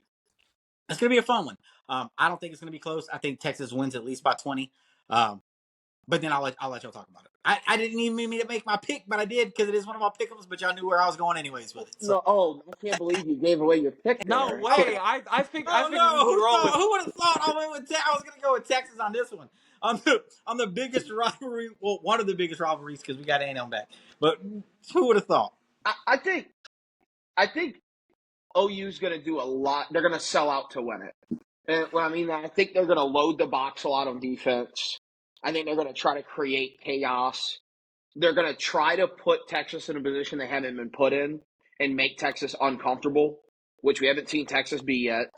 a fun one. I don't think it's going to be close. I think Texas wins at least by 20. But then I'll let y'all talk about it. I didn't even mean to make my pick, but I did because it is one of my pick'ems. But y'all knew where I was going anyways with it. So. No, I can't believe you gave away your pick. No there. way! I think no, who would have thought I was going to go with Texas on this one? I'm the biggest rivalry. Well, one of the biggest rivalries because we got A&M back. But who would have thought? I think OU's going to do a lot. They're going to sell out to win it. And well, I mean, I think they're going to load the box a lot on defense. I think they're going to try to create chaos. They're going to try to put Texas in a position they haven't been put in and make Texas uncomfortable, which we haven't seen Texas be yet.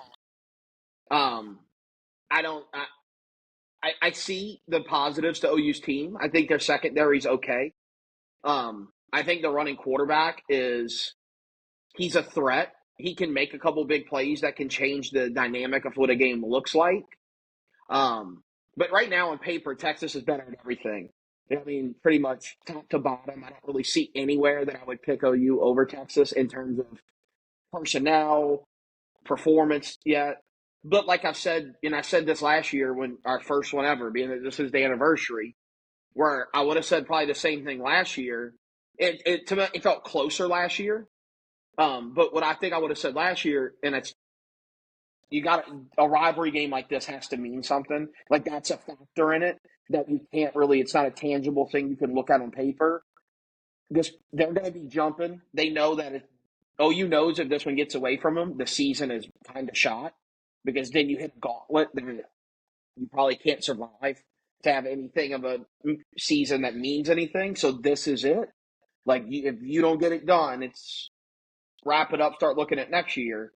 I see the positives to OU's team. I think their secondary's okay. I think the running quarterback he's a threat. He can make a couple big plays that can change the dynamic of what a game looks like. But right now on paper, Texas is better at everything. I mean, pretty much top to bottom. I don't really see anywhere that I would pick OU over Texas in terms of personnel, performance yet. But like I've said, and I said this last year when our first one ever, being that this is the anniversary, where I would have said probably the same thing last year. To me, it felt closer last year. But what I think I would have said last year, and it's you got a rivalry game like this has to mean something. Like that's a factor in it that you can't really. It's not a tangible thing you can look at on paper. They're going to be jumping. They know that OU knows if this one gets away from them, the season is kind of shot because then you hit a gauntlet that you probably can't survive to have anything of a season that means anything. So this is it. Like if you don't get it done, it's wrap it up. Start looking at next year.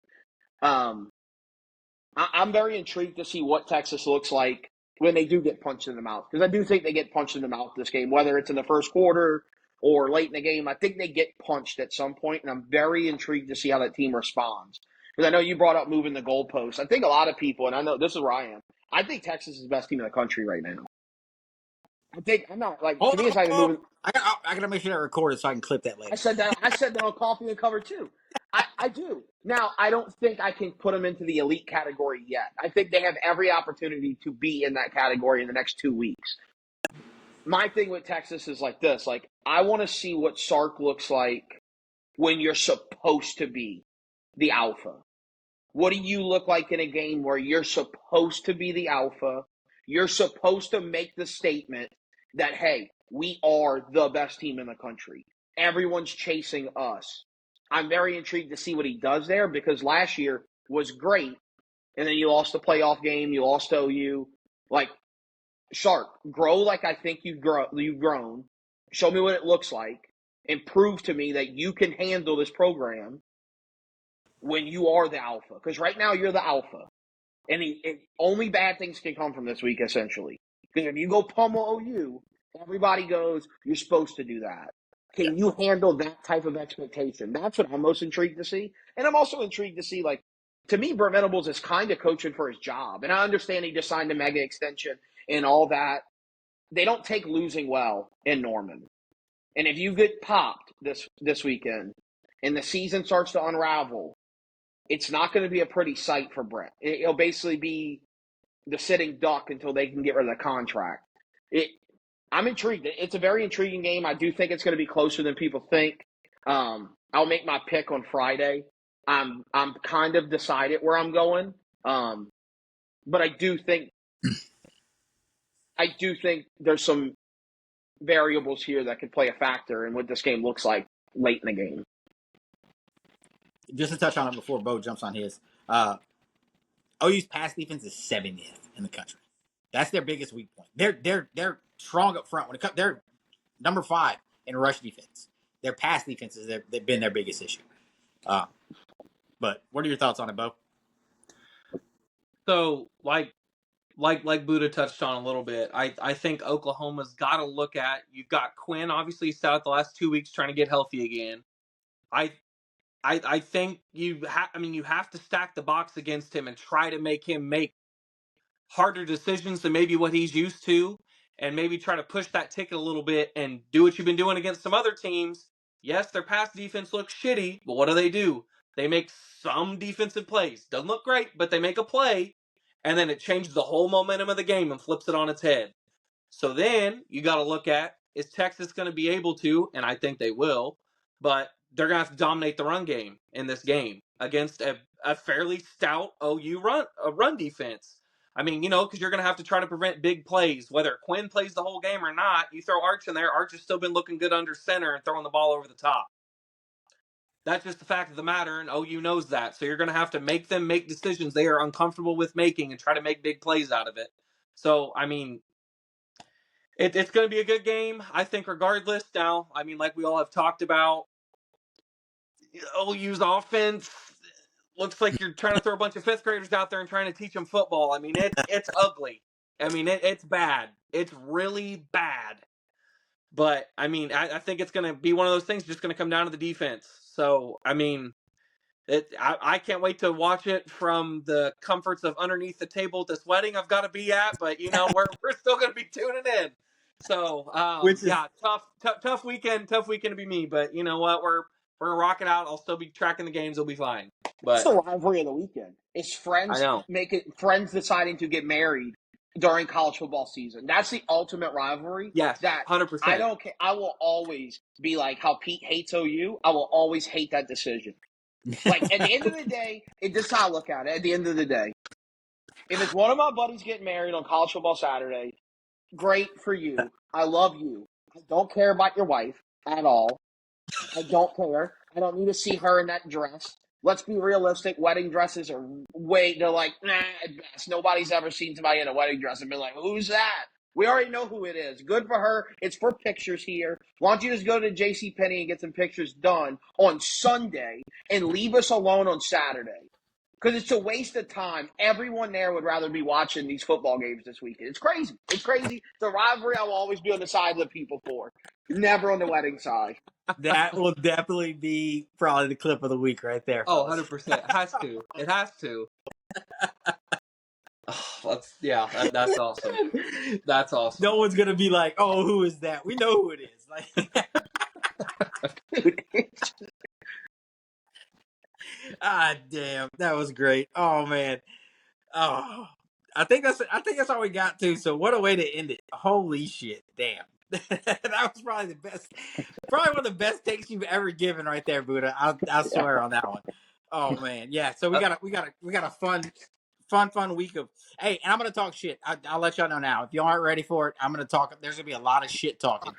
I'm very intrigued to see what Texas looks like when they do get punched in the mouth. Because I do think they get punched in the mouth this game, whether it's in the first quarter or late in the game. I think they get punched at some point, and I'm very intrigued to see how that team responds. Because I know you brought up moving the goalposts. I think a lot of people, and I know this is where I am, I think Texas is the best team in the country right now. I'm not like to me it's not even moving. I gotta make sure that recorded so I can clip that later. I said that on Coffee and Cover too. I do. Now, I don't think I can put them into the elite category yet. I think they have every opportunity to be in that category in the next 2 weeks. my thing with Texas is like this. Like, I want to see what Sark looks like when you're supposed to be the alpha. What do you look like in a game where you're supposed to be the alpha? You're supposed to make the statement that, hey, we are the best team in the country. Everyone's chasing us. I'm very intrigued to see what he does there because last year was great. And then you lost the playoff game. You lost to OU. Like, Sharp, grow like I think you've grown. Show me what it looks like and prove to me that you can handle this program when you are the alpha. Because right now you're the alpha. And only bad things can come from this week, essentially. Because if you go pummel OU, everybody goes, you're supposed to do that. Can you handle that type of expectation? That's what I'm most intrigued to see. And I'm also intrigued to see, like, to me, Brent Venables is kind of coaching for his job. And I understand he just signed a mega extension and all that. They don't take losing well in Norman. And if you get popped this weekend and the season starts to unravel, it's not going to be a pretty sight for Brent. It'll basically be the sitting duck until they can get rid of the contract. I'm intrigued. It's a very intriguing game. I do think it's going to be closer than people think. I'll make my pick on Friday. I'm kind of decided where I'm going, but I do think there's some variables here that could play a factor in what this game looks like late in the game. Just to touch on it before Bo jumps on his, OU's pass defense is 70th in the country. That's their biggest weak point. They're strong up front when it comes. They're number 5 in rush defense. Their pass defense they've been their biggest issue. But what are your thoughts on it, Bo? So, like Buddha touched on a little bit, I think Oklahoma's got to look at. You've got Quinn, obviously, he's out the last 2 weeks trying to get healthy again. I think you have to stack the box against him and try to make him make harder decisions than maybe what he's used to, and maybe try to push that ticket a little bit and do what you've been doing against some other teams. Yes, their pass defense looks shitty, but what do? They make some defensive plays. Doesn't look great, but they make a play, and then it changes the whole momentum of the game and flips it on its head. So then you got to look at, is Texas going to be able to, and I think they will, but they're going to have to dominate the run game in this game against a fairly stout OU run defense. I mean, because you're going to have to try to prevent big plays. Whether Quinn plays the whole game or not, you throw Arch in there. Arch has still been looking good under center and throwing the ball over the top. That's just the fact of the matter, and OU knows that. So you're going to have to make them make decisions they are uncomfortable with making and try to make big plays out of it. So, I mean, it's going to be a good game, I think, regardless. Now, I mean, like we all have talked about, OU's offense looks like you're trying to throw a bunch of 5th graders out there and trying to teach them football. I mean, it's ugly. I mean, it's bad. It's really bad. But, I mean, I think it's going to be one of those things just going to come down to the defense. So, I mean, I can't wait to watch it from the comforts of underneath the table at this wedding I've got to be at. But, we're still going to be tuning in. So, tough weekend to be me. But you know what? We're going to rock it out. I'll still be tracking the games. It'll be fine. But it's the rivalry of the weekend. It's friends friends deciding to get married during college football season. That's the ultimate rivalry. Yes, that 100%. I don't care. I will always be like how Pete hates OU. I will always hate that decision. Like, at the end of the day, this is how I look at it. At the end of the day, if it's one of my buddies getting married on college football Saturday, great for you. I love you. I don't care about your wife at all. I don't care. I don't need to see her in that dress. Let's be realistic. Wedding dresses are they're like, nah, at best. Nobody's ever seen somebody in a wedding dress and been like, who's that? We already know who it is. Good for her. It's for pictures here. Why don't you just go to JCPenney and get some pictures done on Sunday and leave us alone on Saturday? Because it's a waste of time. Everyone there would rather be watching these football games this weekend. It's crazy. It's crazy. The rivalry I will always be on the side of the people for. Never on the wedding side. That will definitely be probably the clip of the week right there. Oh, 100%. It has to. It has to. That's awesome. That's awesome. No one's going to be like, oh, who is that? We know who it is. Like, damn. That was great. Oh, man. Oh, I think that's all we got to. So what a way to end it. Holy shit. Damn. That was probably the best, probably one of the best takes you've ever given right there, Buddha. I'll swear on that one. Oh man, yeah. So we got a fun week of. Hey, and I'm gonna talk shit. I'll let y'all know now. If you aren't ready for it, I'm gonna talk. There's gonna be a lot of shit talking.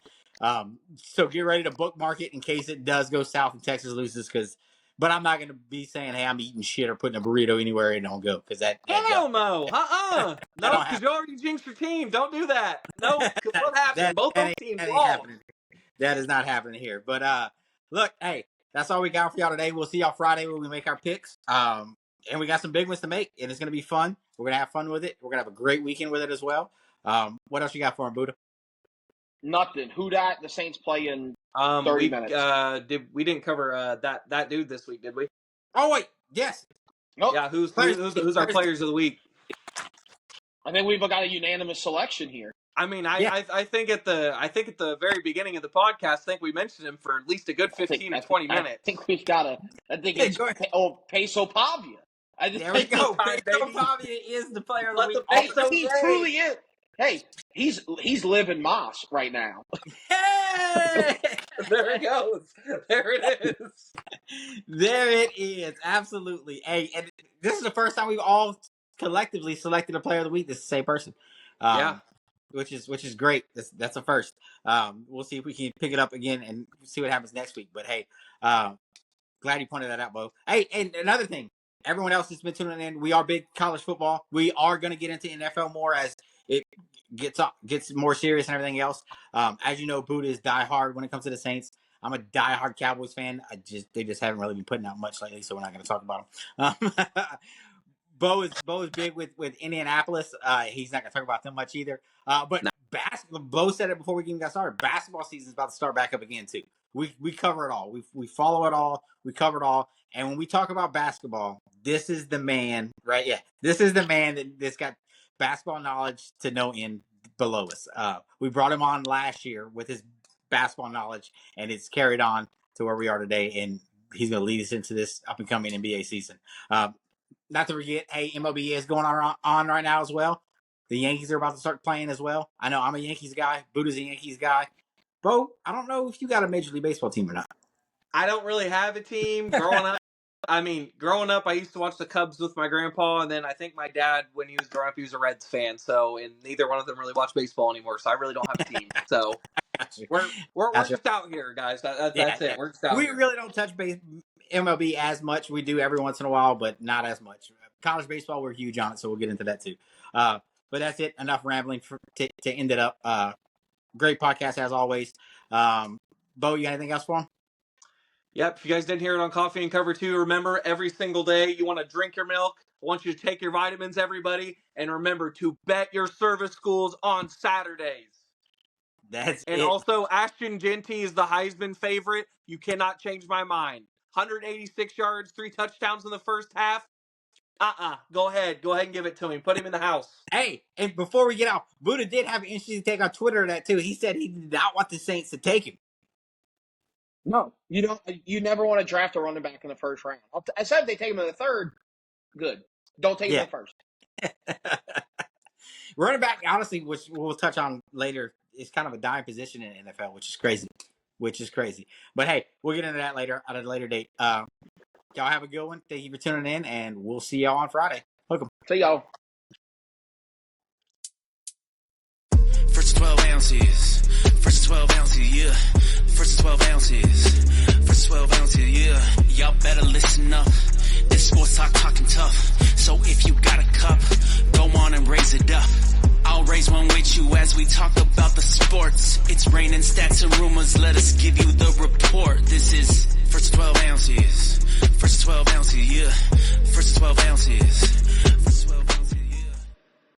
So get ready to bookmark it in case it does go south and Texas loses. But I'm not gonna be saying, "Hey, I'm eating shit" or putting a burrito anywhere it don't go because Hell no. No, because you already jinxed your team. Don't do that. No, because what happened? Both those teams lost. That is not happening here. But look, hey, that's all we got for y'all today. We'll see y'all Friday when we make our picks. And we got some big ones to make, and it's gonna be fun. We're gonna have fun with it. We're gonna have a great weekend with it as well. What else you got for him, Buddha? Nothing. Who dat? The Saints play in 30 minutes. We didn't cover that dude this week, did we? Oh wait, yes. Nope. Yeah, who's our players of the week? I think we've got a unanimous selection here. I mean, I think at the very beginning of the podcast, I think we mentioned him for at least a good 15 or 20 minutes. I think we've got a. I think it's Peso Pavia. There we go. Peso Pavia is the player of the week. He truly is. Hey, he's living Moss right now. Hey! There it goes. There it is. There it is. Absolutely. Hey, and this is the first time we've all collectively selected a player of the week. This is the same person. Yeah. Which is great. That's a first. We'll see if we can pick it up again and see what happens next week. But hey, glad you pointed that out, Bo. Hey, and another thing, everyone else that's been tuning in, we are big college football. We are going to get into NFL more as it gets more serious and everything else. As you know, Buddha is diehard when it comes to the Saints. I'm a diehard Cowboys fan. They just haven't really been putting out much lately, so we're not going to talk about them. Bo is big with Indianapolis. He's not going to talk about them much either. But basketball, Bo said it before we even got started. Basketball season is about to start back up again too. We cover it all. We follow it all. We cover it all. And when we talk about basketball, this is the man, right? Yeah, this is the man that's got basketball knowledge to no end below us. We brought him on last year with his basketball knowledge, and it's carried on to where we are today. And he's going to lead us into this up and coming NBA season. Not to forget, hey, MLB is going on right now as well. The Yankees are about to start playing as well. I know I'm a Yankees guy. Buddha's a Yankees guy. Bo, I don't know if you got a Major League Baseball team or not. I don't really have a team. Growing up, I used to watch the Cubs with my grandpa, and then I think my dad, when he was growing up, he was a Reds fan. So, and neither one of them really watch baseball anymore. So I really don't have a team. So we're just out here, guys. That's it. We're just out here. We really don't touch MLB as much. We do every once in a while, but not as much. College baseball, we're huge on it, so we'll get into that too. But that's it. Enough rambling to end it up. Great podcast as always. Bo, you got anything else for him? Yep. If you guys didn't hear it on Coffee and Cover 2, remember every single day you want to drink your milk. I want you to take your vitamins, everybody. And remember to bet your service schools on Saturdays. And also, Ashton Genty is the Heisman favorite. You cannot change my mind. 186 yards, 3 touchdowns in the first half. Go ahead and give it to him. Put him in the house. Hey, and before we get out, Buddha did have an interesting take on Twitter of that too. He said he did not want the Saints to take him. No, you don't. You never want to draft a running back in the first round. I said if they take him in the third, good. Don't take him in the first. Running back, honestly, which we'll touch on later, is kind of a dime position in the NFL, which is crazy. But hey, we'll get into that later at a later date. Y'all have a good one. Thank you for tuning in, and we'll see y'all on Friday. Hook 'em. See y'all. First 12 ounces. First 12 ounces, yeah. First 12 ounces. First 12 ounces, yeah. Y'all better listen up. This sports talking tough. So if you got a cup, go on and raise it up. I'll raise one with you as we talk about the sports. It's raining stats and rumors. Let us give you the report. This is First 12 ounces. First 12 ounces, yeah. First 12 ounces.